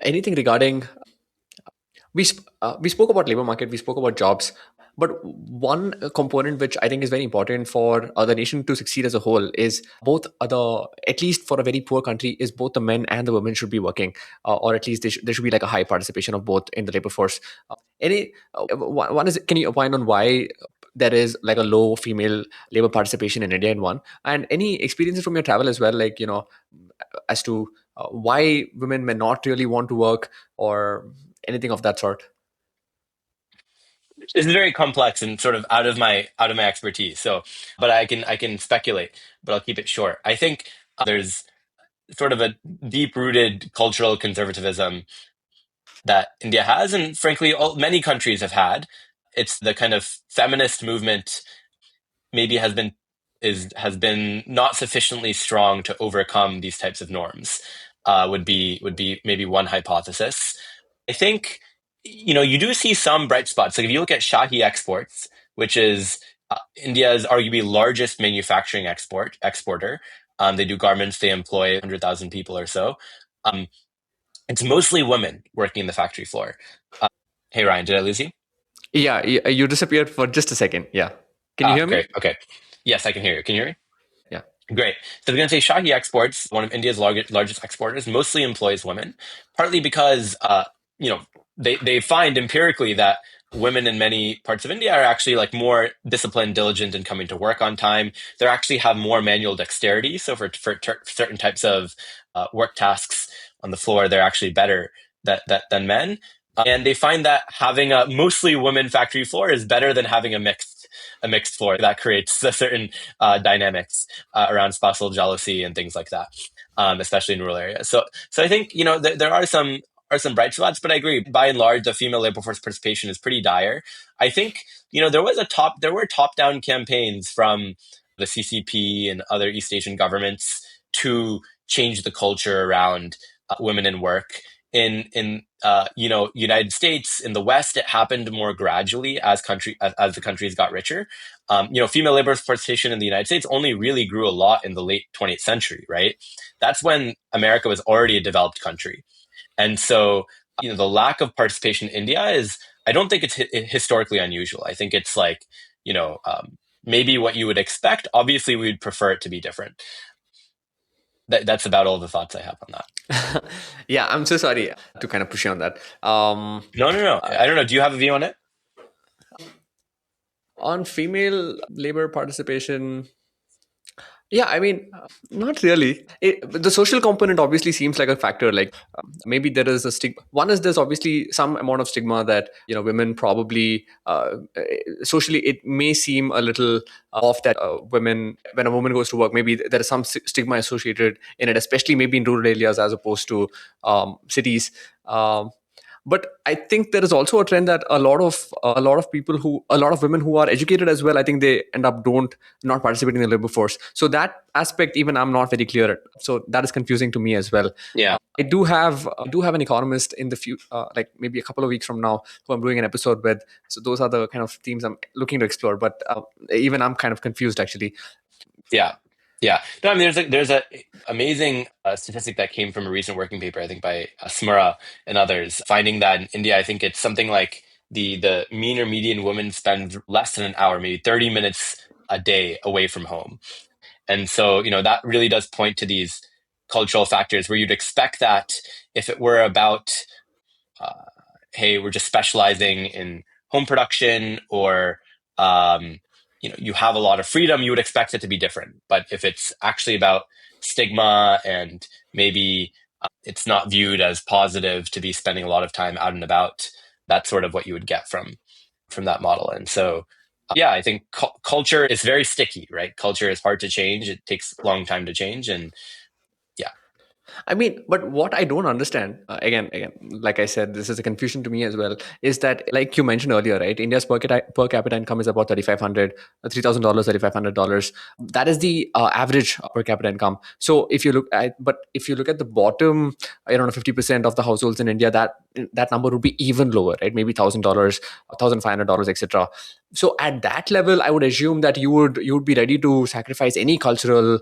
regarding we spoke about labor market, we spoke about jobs, but one component which I think is very important for the nation to succeed as a whole is both other, at least for a very poor country, is both the men and the women should be working, or at least there should be like a high participation of both in the labor force. Any one is, can you opine on why there is like a low female labor participation in India, in one, and any experiences from your travel as well, like as to why women may not really want to work, or anything of that sort. This is very complex and sort of out of my expertise. So, but I can speculate, but I'll keep it short. I think there's sort of a deep rooted cultural conservatism that India has, and frankly, many countries have had. It's the kind of feminist movement maybe has been is has been not sufficiently strong to overcome these types of norms. Would be maybe one hypothesis. I think you do see some bright spots. Like if you look at Shahi exports, which is India's arguably largest manufacturing exporter. They do garments. They employ 100,000 people or so. Um, it's mostly women working in the factory floor. Hey Ryan, did I lose you? Yeah, you disappeared for just a second. Yeah. Can you Ah, hear me? great. Okay. Yes, I can hear you. Can you hear me? Yeah. Great. So they're going to say Shahi Exports, one of India's largest exporters, mostly employs women, partly because you know they find empirically that women in many parts of India are actually like more disciplined, diligent, and coming to work on time. They actually have more manual dexterity. So for certain types of work tasks on the floor, they're actually better than men. And they find that having a mostly women factory floor is better than having a mixed floor. That creates a certain dynamics around spousal jealousy and things like that, especially in rural areas. So I think there are some bright spots, but I agree. By and large, the female labor force participation is pretty dire. I think there were top down campaigns from the CCP and other East Asian governments to change the culture around women in work. In United States, in the West, it happened more gradually as the countries got richer. Female labor participation in the United States only really grew a lot in the late 20th century, right? That's when America was already a developed country. And so, the lack of participation in India I don't think it's historically unusual. I think it's like, maybe what you would expect. Obviously, we'd prefer it to be different. That's about all the thoughts I have on that. Yeah, I'm so sorry to kind of push you on that. No, no, no. I don't know. Do you have a view on it? On female labor participation, yeah, I mean, not really. The social component obviously seems like a factor. Like maybe there is a stigma. One is there's obviously some amount of stigma that women probably socially it may seem a little off that women when a woman goes to work, maybe there is some stigma associated in it, especially maybe in rural areas as opposed to cities. But I think there is also a trend that a lot of women who are educated as well, I think they end up don't not participating in the labor force. So that aspect, even I'm not very clear. So that is confusing to me as well. Yeah. I do have an economist in the future, like maybe a couple of weeks from now, who I'm doing an episode with. So those are the kind of themes I'm looking to explore. But even I'm kind of confused actually. Yeah, yeah. No, I mean, there's a amazing statistic that came from a recent working paper, I think by Smura and others, finding that in India, I think it's something like the mean or median woman spends less than an hour, maybe 30 minutes a day away from home, and so that really does point to these cultural factors where you'd expect that if it were about uh, hey, we're just specializing in home production, or you have a lot of freedom, you would expect it to be different. But if it's actually about stigma and maybe it's not viewed as positive to be spending a lot of time out and about, that's sort of what you would get from that model. And so, yeah, I think culture is very sticky, right? Culture is hard to change. It takes a long time to change, and yeah, I mean, but what I don't understand, again, like I said, this is a confusion to me as well, is that, like you mentioned earlier, right? India's per capita income is about 3,500, $3,000, $3,500. That is the average per capita income. So if you look at the bottom, I don't know, 50% of the households in India, that number would be even lower, right? Maybe $1,000, $1,500, etc. So at that level, I would assume that you would be ready to sacrifice any cultural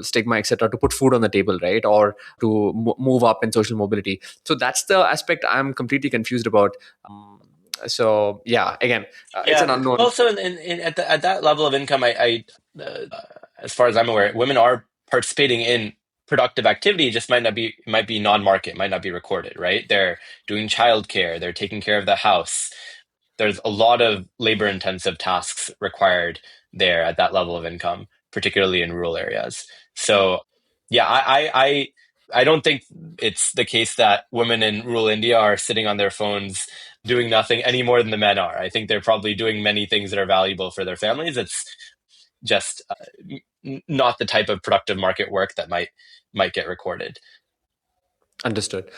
stigma, etc., to put food on the table, right, or to move up in social mobility. So that's the aspect I'm completely confused about. So yeah, again, it's yeah. an unknown. Also, at that level of income, as far as I'm aware, women are participating in productive activity. It just might be non-market, might not be recorded, right? They're doing childcare, they're taking care of the house. There's a lot of labor-intensive tasks required there at that level of income, particularly in rural areas. So, yeah, I don't think it's the case that women in rural India are sitting on their phones doing nothing any more than the men are. I think they're probably doing many things that are valuable for their families. It's just not the type of productive market work that might get recorded. Understood.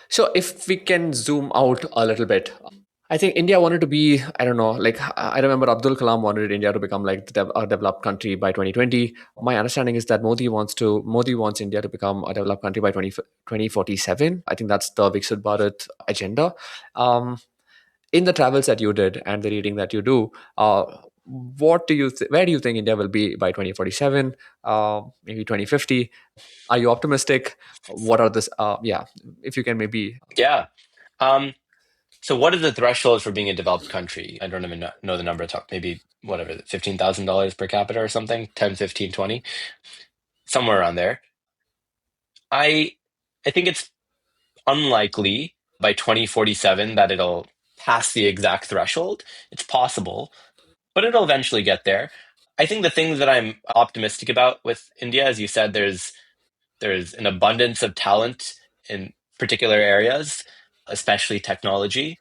So if we can zoom out a little bit, I think India wanted to be, I don't know, like I remember Abdul Kalam wanted India to become like a developed country by 2020. My understanding is that Modi wants India to become a developed country by 2047. I think that's the Viksit Bharat agenda. Um, in the travels that you did and the reading that you do, where do you think India will be by 2047, maybe 2050? Are you optimistic? What are this? Yeah, if you can maybe. Yeah. Um, so what is the threshold for being a developed country? I don't even know the number. Top maybe whatever, $15,000 per capita or something, 10, 15, 20, somewhere around there. I I think it's unlikely by 2047 that it'll pass the exact threshold. It's possible, but it'll eventually get there. I think the things that I'm optimistic about with India, as you said, there's an abundance of talent in particular areas, especially technology.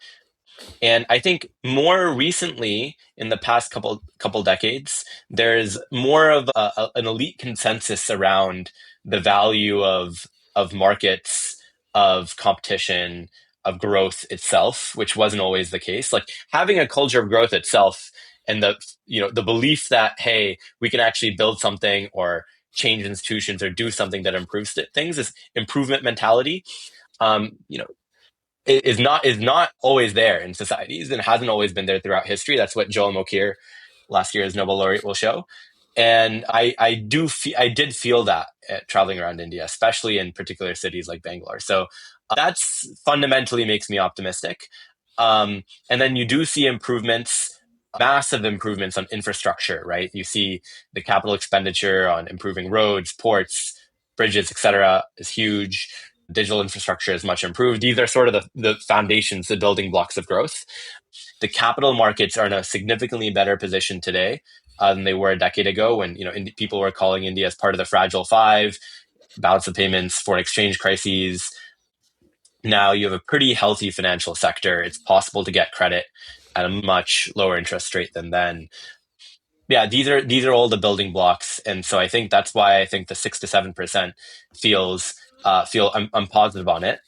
And I think more recently, in the past couple decades, there's more of an elite consensus around the value of markets, of competition, of growth itself, which wasn't always the case. Like having a culture of growth itself, and the belief that hey, we can actually build something or change institutions or do something that improves things, is improvement mentality. You know, is not always there in societies and hasn't always been there throughout history. That's what Joel Mokyr, last year's Nobel laureate, will show. And I did feel that traveling around India, especially in particular cities like Bangalore. So that's fundamentally makes me optimistic. And then you do see improvements, massive improvements on infrastructure, right? You see the capital expenditure on improving roads, ports, bridges, etc., is huge. Digital infrastructure is much improved. These are sort of the foundations, the building blocks of growth. The capital markets are in a significantly better position today than they were a decade ago, when people were calling India as part of the fragile five, balance of payments, foreign exchange crises. Now you have a pretty healthy financial sector. It's possible to get credit at a much lower interest rate than then. Yeah, these are all the building blocks, and so I think that's why I think the 6 to 7% feels feel I'm positive on it.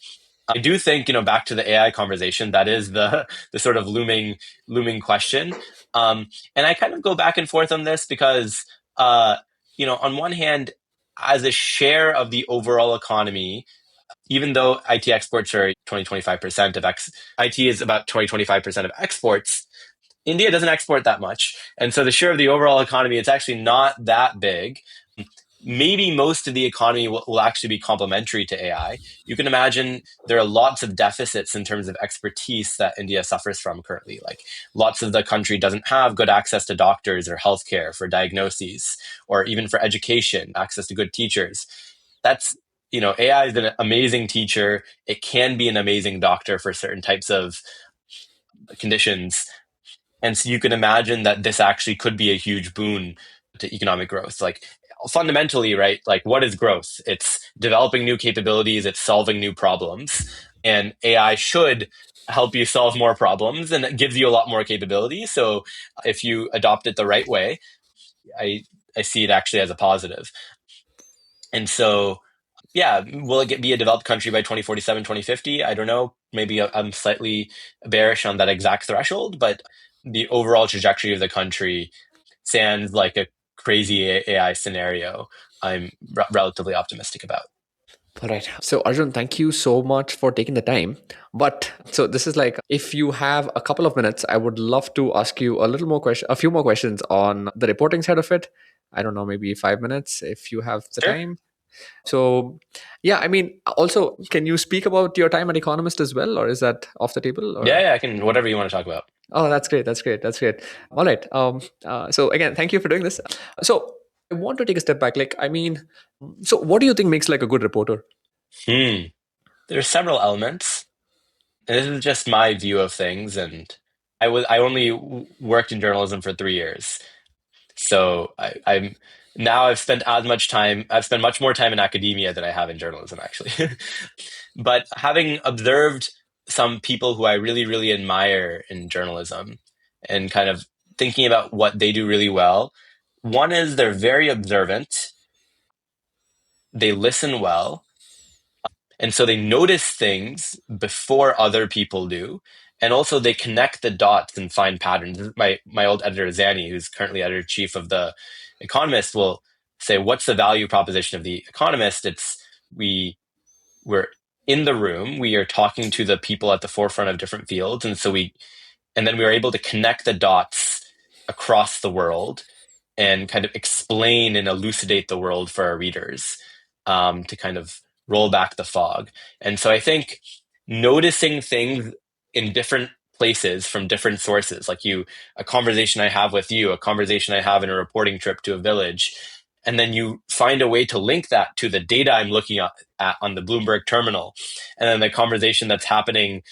I do think, back to the AI conversation, that is the sort of looming question. And I kind of go back and forth on this because, on one hand, as a share of the overall economy, even though IT exports are 20 25% of IT is about 20 25% of exports. India doesn't export that much, and so the share of the overall economy, it's actually not that big. Maybe most of the economy will actually be complementary to AI. You can imagine there are lots of deficits in terms of expertise that India suffers from currently. Like lots of the country doesn't have good access to doctors or healthcare for diagnoses, or even for education, access to good teachers. That's AI is an amazing teacher. It can be an amazing doctor for certain types of conditions, and so you can imagine that this actually could be a huge boon to economic growth. Like fundamentally, right? Like what is growth? It's developing new capabilities, it's solving new problems. And AI should help you solve more problems, and it gives you a lot more capability. So if you adopt it the right way, I I see it actually as a positive. And so yeah, will it be a developed country by 2047, 2050? I don't know. Maybe I'm slightly bearish on that exact threshold, but the overall trajectory of the country sounds like a crazy AI scenario I'm relatively optimistic about. All right. So, Arjun, thank you so much for taking the time. But so this is like, if you have a couple of minutes, I would love to ask you a few more questions on the reporting side of it. I don't know, maybe 5 minutes if you have the Sure. time. So, yeah, I mean, also, can you speak about your time at Economist as well, or is that off the table? Yeah, Or yeah, I can, whatever you want to talk about. oh, that's great. That's great. That's great. All right. So again, thank you for doing this. So I want to take a step back. Like, I mean, so what do you think makes like a good reporter? Hmm. There's several elements. And this is just my view of things. And I only worked in journalism for 3 years. So I'm now I've spent much more time in academia than I have in journalism, actually. But having observed some people who I really, really admire in journalism, and kind of thinking about what they do really well, one is they're very observant, they listen well, and so they notice things before other people do. And also they connect the dots and find patterns. My old editor Zanny, who's currently editor chief of the Economist, will say, "What's the value proposition of the Economist?" It's we we're in the room, we are talking to the people at the forefront of different fields, and then we were able to connect the dots across the world and kind of explain and elucidate the world for our readers, to kind of roll back the fog. And so I think noticing things in different places from different sources, like a conversation I have with you, a conversation I have in a reporting trip to a village, and then you find a way to link that to the data I'm looking at on the Bloomberg terminal, and then the conversation that's happening,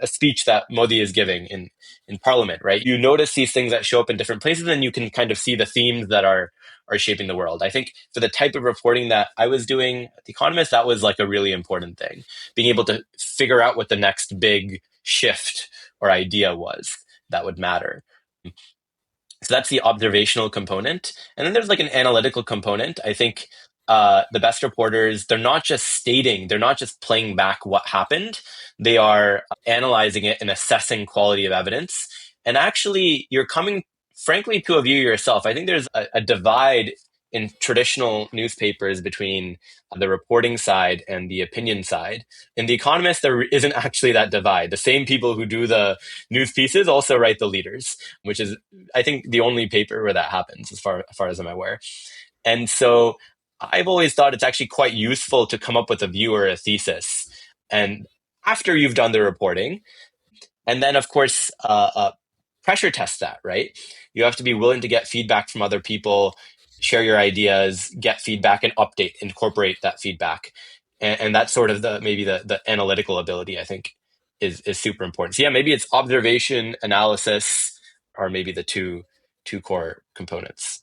a speech that Modi is giving in Parliament, right? You notice these things that show up in different places, and you can kind of see the themes that are shaping the world. I think for the type of reporting that I was doing at The Economist, that was like a really important thing. Being able to figure out what the next big shift or idea was that would matter. So that's the observational component. And then there's like an analytical component. I think the best reporters, they're not just playing back what happened. They are analyzing it and assessing quality of evidence. And actually, you're coming, frankly, to a view yourself. I think there's a divide in traditional newspapers between the reporting side and the opinion side. In The Economist, there isn't actually that divide. The same people who do the news pieces also write the leaders, which is, I think, the only paper where that happens, as far as I'm aware. And so I've always thought it's actually quite useful to come up with a view or a thesis, and after you've done the reporting, and then of course pressure test that, right? You have to be willing to get feedback from other people, share your ideas, get feedback, and incorporate that feedback. And that's sort of the analytical ability, I think, is super important. So yeah, maybe it's observation, analysis, or maybe the two core components.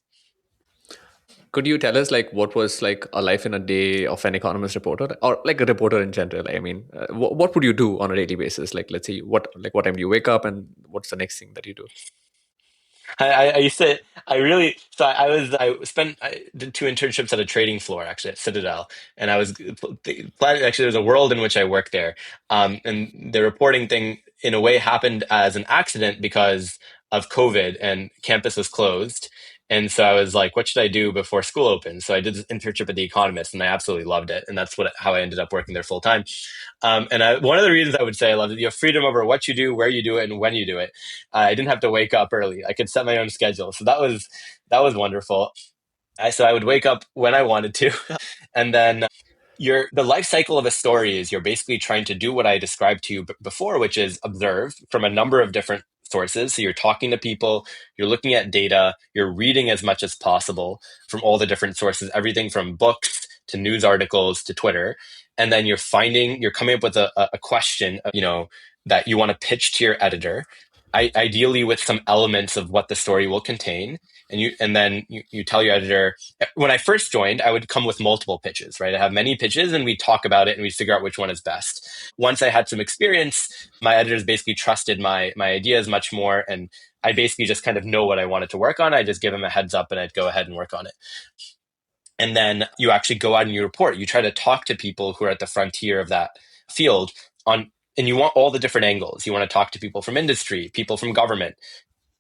Could you tell us like what was like a life in a day of an economist reporter, or like a reporter in general? I mean, what would you do on a daily basis? Like, let's say, what time do you wake up, and what's the next thing that you do? I used to, I really, so I did two internships at a trading floor, actually, at Citadel. And I was planning, actually, there's a world in which I work there. And the reporting thing, in a way, happened as an accident because of COVID and campus was closed. And so I was like, what should I do before school opens? So I did this internship at The Economist, and I absolutely loved it. And that's how I ended up working there full time. One of the reasons I would say I love it, you have freedom over what you do, where you do it, and when you do it. I didn't have to wake up early. I could set my own schedule, so that was wonderful. So I would wake up when I wanted to, and then the life cycle of a story is you're basically trying to do what I described to you before, which is observe from a number of different sources. So you're talking to people, you're looking at data, you're reading as much as possible from all the different sources, everything from books to news articles to Twitter. And then you're coming up with a question, that you want to pitch to your editor, ideally with some elements of what the story will contain. And then you tell your editor, when I first joined, I would come with multiple pitches, right? I have many pitches and we talk about it and we figure out which one is best. Once I had some experience, my editors basically trusted my ideas much more. And I basically just kind of know what I wanted to work on. I just give them a heads up and I'd go ahead and work on it. And then you actually go out and you report. You try to talk to people who are at the frontier of that field and you want all the different angles. You want to talk to people from industry, people from government,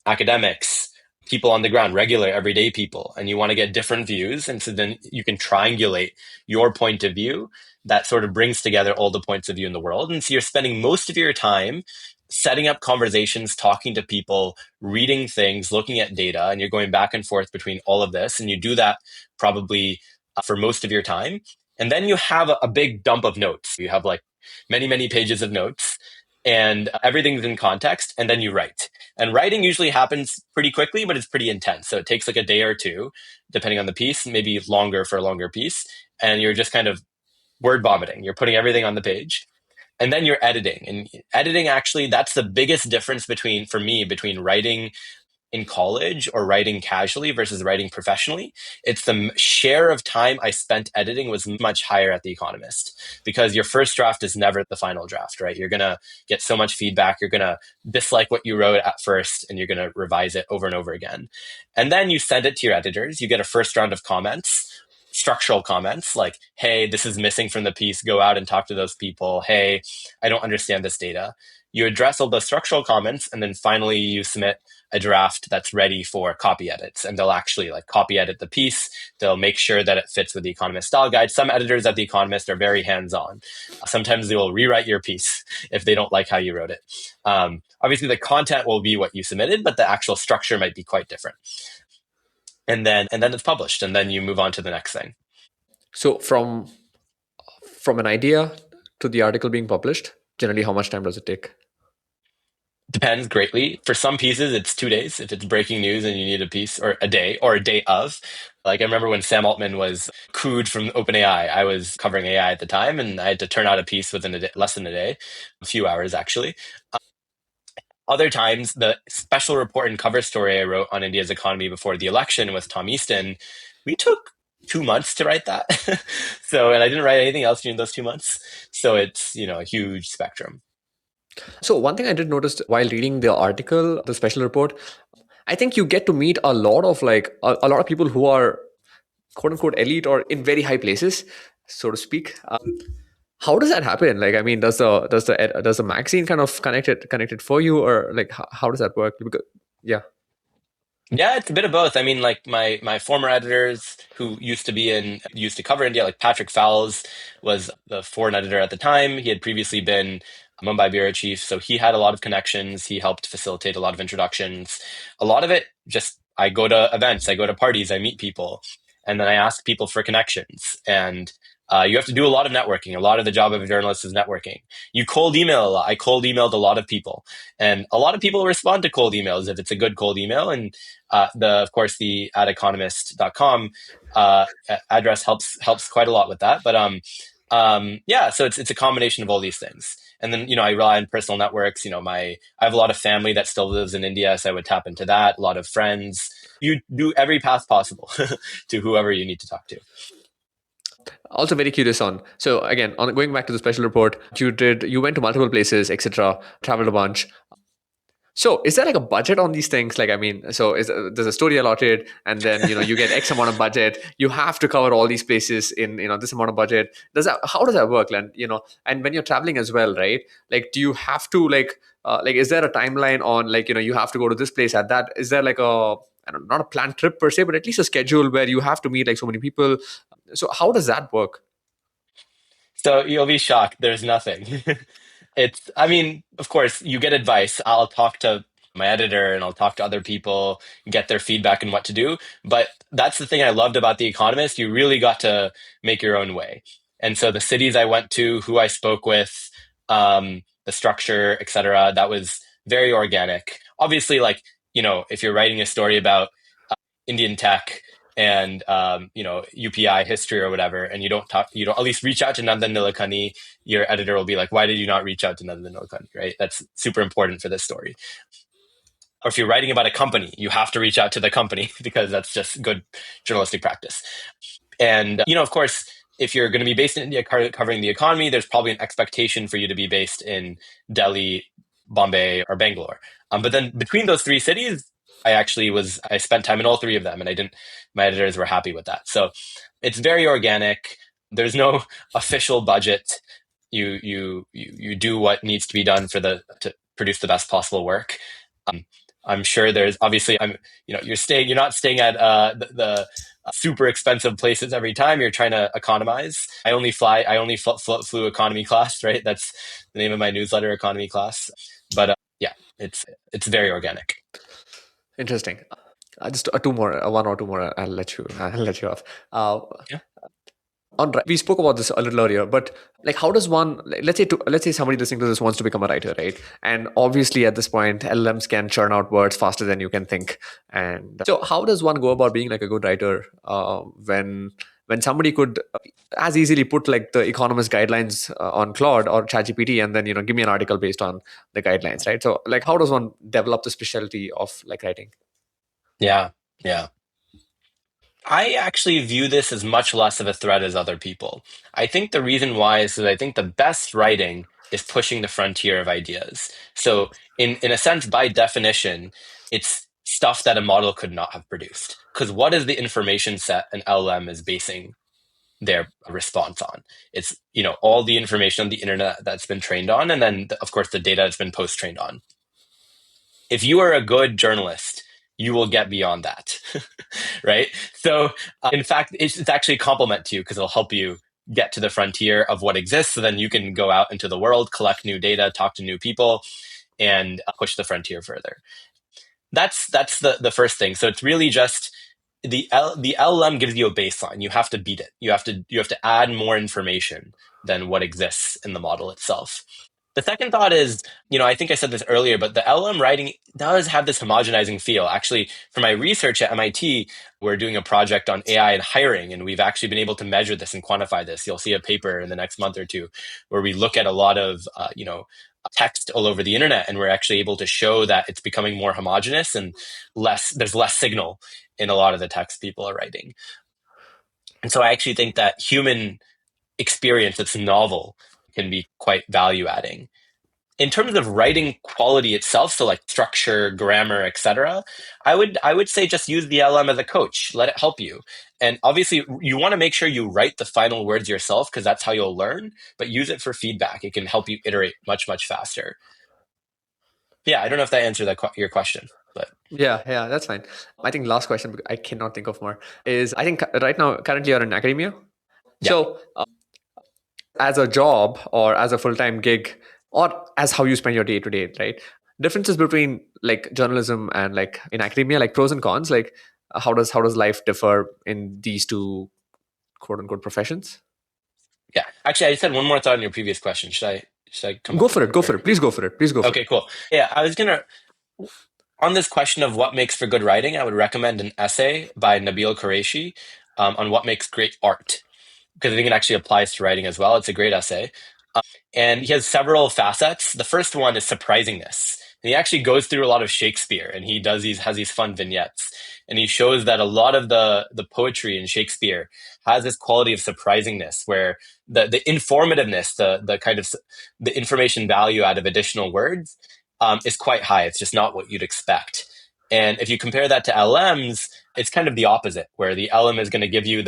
academics, people on the ground, regular everyday people, and you want to get different views. And so then you can triangulate your point of view that sort of brings together all the points of view in the world. And so you're spending most of your time setting up conversations, talking to people, reading things, looking at data, and you're going back and forth between all of this. And you do that probably for most of your time. And then you have a big dump of notes. You have like many, many pages of notes, and everything's in context. And then you write. And writing usually happens pretty quickly, but it's pretty intense. So it takes like a day or two, depending on the piece, maybe longer for a longer piece. And you're just kind of word vomiting. You're putting everything on the page. And then you're editing. And editing, actually, that's the biggest difference for me, between writing in college or writing casually versus writing professionally. It's the share of time I spent editing was much higher at The Economist, because your first draft is never the final draft, right? You're going to get so much feedback. You're going to dislike what you wrote at first, and you're going to revise it over and over again. And then you send it to your editors. You get a first round of comments. structural comments like, hey, this is missing from the piece, go out and talk to those people. Hey, I don't understand this data. You address all the structural comments, and then finally you submit a draft that's ready for copy edits, and they'll actually like copy edit the piece. They'll make sure that it fits with the Economist style guide. Some editors at the Economist are very hands-on. Sometimes they will rewrite your piece if they don't like how you wrote it. Obviously the content will be what you submitted, but the actual structure might be quite different. And then it's published, and then you move on to the next thing. So from an idea to the article being published, generally how much time does it take? Depends greatly. For some pieces, it's 2 days. If it's breaking news and you need a piece, or a day, or a day of. Like I remember when Sam Altman was cooed from OpenAI. I was covering AI at the time, and I had to turn out a piece within a day, less than a day, a few hours actually. Other times, the special report and cover story I wrote on India's economy before the election with Tom Easton, we took 2 months to write that. So, and I didn't write anything else during those 2 months. So it's, a huge spectrum. So one thing I did notice while reading the article, the special report, I think you get to meet a lot of a lot of people who are quote unquote elite or in very high places, so to speak. How does that happen? Like, I mean, does the magazine kind of connect it for you, or like how does that work? Because, yeah. Yeah, it's a bit of both. I mean, like my former editors who used to cover India, like Patrick Fowles was the foreign editor at the time. He had previously been a Mumbai bureau chief, so he had a lot of connections. He helped facilitate a lot of introductions. A lot of it just I go to events, I go to parties, I meet people, and then I ask people for connections. And you have to do a lot of networking. A lot of the job of a journalist is networking. You cold email a lot. I cold emailed a lot of people, and a lot of people respond to cold emails if it's a good cold email. And of course the at economist.com address helps quite a lot with that. But yeah, so it's a combination of all these things. And then I rely on personal networks. I have a lot of family that still lives in India, so I would tap into that. A lot of friends. You do every path possible to whoever you need to talk to. Also very curious on, so again, on going back to the special report, you went to multiple places, etc., traveled a bunch. So is there like a budget on these things? Like, I mean, so there's a story allotted, and then you get X amount of budget. You have to cover all these places in this amount of budget. How does that work? And and when you're traveling as well, right? Like, do you have to is there a timeline on you have to go to this place at that? Is there like I don't know, not a planned trip per se, but at least a schedule where you have to meet like so many people? So how does that work? So you'll be shocked. There's nothing. I mean, of course, you get advice. I'll talk to my editor and I'll talk to other people, get their feedback and what to do. But that's the thing I loved about The Economist. You really got to make your own way. And so the cities I went to, who I spoke with, the structure, etc., that was very organic. Obviously, if you're writing a story about Indian tech and UPI history or whatever, and you don't at least reach out to Nandan Nilekani, your editor will be like, why did you not reach out to Nandan Nilekani, right? That's super important for this story. Or if you're writing about a company, you have to reach out to the company because that's just good journalistic practice. And of course, if you're going to be based in India covering the economy, there's probably an expectation for you to be based in Delhi, Bombay, or Bangalore. But then between those three cities, I spent time in all three of them, and my editors were happy with that. So it's very organic. There's no official budget. You do what needs to be done to produce the best possible work. I'm sure there's obviously you're not staying at the super expensive places every time. You're trying to economize. I only flew economy class, right? That's the name of my newsletter, economy class. But yeah, it's very organic. Interesting. Just two more, one or two more. I'll let you off. Uh, Yeah. we spoke about this a little earlier, but like, how does one, like, let's say somebody listening to this wants to become a writer, right? And obviously, at this point, LLMs can churn out words faster than you can think. And so, how does one go about being like a good writer when somebody could as easily put like the Economist guidelines on Claude or ChatGPT, and then give me an article based on the guidelines, right? So, like, how does one develop the specialty of like writing? Yeah. Yeah. I actually view this as much less of a threat as other people. I think the reason why is that I think the best writing is pushing the frontier of ideas. So, in a sense, by definition, it's stuff that a model could not have produced. Because what is the information set an LLM is basing? their response on. It's, all the information on the internet that's been trained on, and then of course the data that's been post trained on. If you are a good journalist, you will get beyond that, right? So, in fact, it's actually a compliment to you because it'll help you get to the frontier of what exists. So then you can go out into the world, collect new data, talk to new people, and push the frontier further. That's the first thing. So it's really just the LLM gives you a baseline. You have to beat it. You have to add more information than what exists in the model itself. The second thought is, I think I said this earlier, but the LLM writing does have this homogenizing feel. Actually, for my research at MIT, we're doing a project on AI and hiring, and we've actually been able to measure this and quantify this. You'll see a paper in the next month or two where we look at a lot of, text all over the internet, and we're actually able to show that it's becoming more homogenous and there's less signal in a lot of the text people are writing. And so I actually think that human experience that's novel can be quite value adding. In terms of writing quality itself, so like structure, grammar, etc., I would say just use the LM as a coach. Let it help you. And obviously, you want to make sure you write the final words yourself because that's how you'll learn. But use it for feedback. It can help you iterate much faster. Yeah, I don't know if that answered your question, but Yeah, that's fine. I think last question, because I cannot think of more, is I think right now, currently you're in academia. yeah, So, as a job or as a full time gig, or as how you spend your day to day, right? Differences between like journalism and like in academia, like pros and cons, like how does life differ in these two quote unquote professions? yeah. Actually, I just had one more thought on your previous question. Should I come Go back to for it. that? Go for Or it. Please go for it. Please go for okay, it. cool. Yeah, I was gonna on this question of what makes for good writing. I would recommend an essay by Nabil Qureshi on what makes great art because I think it actually applies to writing as well. It's a great essay. And he has several facets. The first one is surprisingness. And he actually goes through a lot of Shakespeare and he has these fun vignettes. And he shows that a lot of the poetry in Shakespeare has this quality of surprisingness where the informativeness, the kind of the information value out of additional words is quite high. It's just not what you'd expect. And if you compare that to LMs, it's kind of the opposite, where the LM is going to give you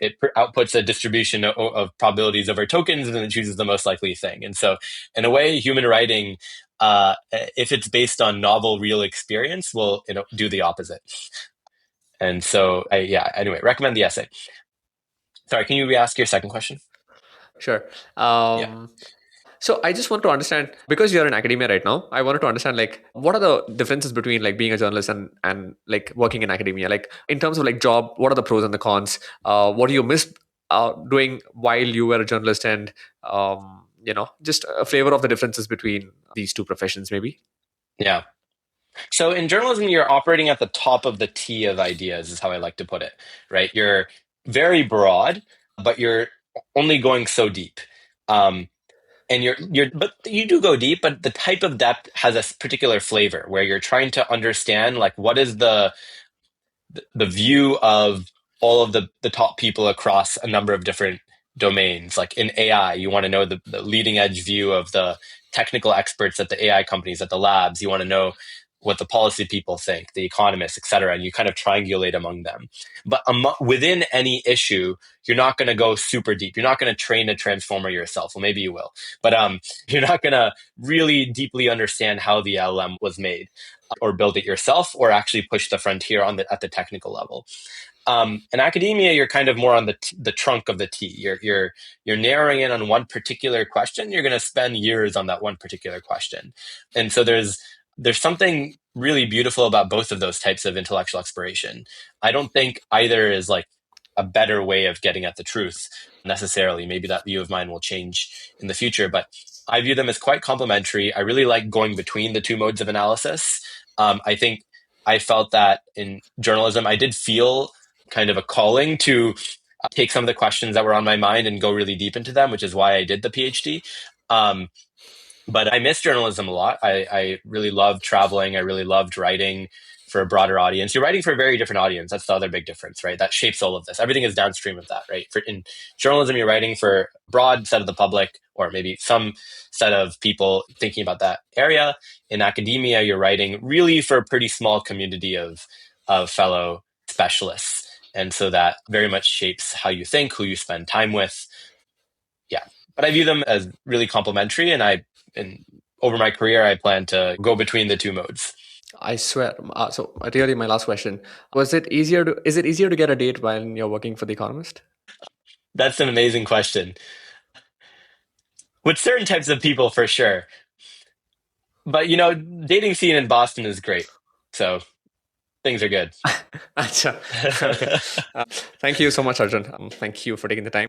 it outputs a distribution of probabilities over tokens and then it chooses the most likely thing. And so, in a way, human writing, if it's based on novel, real experience, will do the opposite. And so, anyway, recommend the essay. Sorry, can you re-ask your second question? Sure. Yeah, So I just want to understand, because you're in academia right now, I wanted to understand like what are the differences between like being a journalist and like working in academia? Like in terms of like job, what are the pros and the cons? What do you miss doing while you were a journalist, and just a flavor of the differences between these two professions, maybe. yeah. So in journalism, you're operating at the top of the T of ideas, is how I like to put it. Right? You're very broad, but you're only going so deep. Um, and but you do go deep, but the type of depth has a particular flavor where you're trying to understand like what is the view of all of the top people across a number of different domains. Like in AI, you want to know the leading edge view of the technical experts at the AI companies, at the labs. You want to know what the policy people think, the economists, et cetera, and you kind of triangulate among them. But within any issue, you're not going to go super deep. You're not going to train a transformer yourself. Well, maybe you will, but you're not going to really deeply understand how the LM was made or build it yourself or actually push the frontier at the technical level. In academia, you're kind of more on the trunk of the T. You're narrowing in on one particular question. You're going to spend years on that one particular question, and so there's something really beautiful about both of those types of intellectual exploration. I don't think either is like a better way of getting at the truth necessarily. Maybe that view of mine will change in the future, but I view them as quite complementary. I really like going between the two modes of analysis. I think I felt that in journalism, I did feel kind of a calling to take some of the questions that were on my mind and go really deep into them, which is why I did the PhD. Um, but I miss journalism a lot. I really loved traveling. I really loved writing for a broader audience. You're writing for a very different audience. That's the other big difference, right? That shapes all of this. Everything is downstream of that, right? In journalism, you're writing for a broad set of the public, or maybe some set of people thinking about that area. In academia, you're writing really for a pretty small community of fellow specialists. And so that very much shapes how you think, who you spend time with. Yeah. But I view them as really complementary, and over my career, I plan to go between the two modes. I swear. So, really, my last question: Was it easier to? Is it easier to get a date when you're working for The Economist? That's an amazing question. With certain types of people, for sure. But dating scene in Boston is great. So things are good. Acha. Okay. Thank you so much, Arjun. Thank you for taking the time.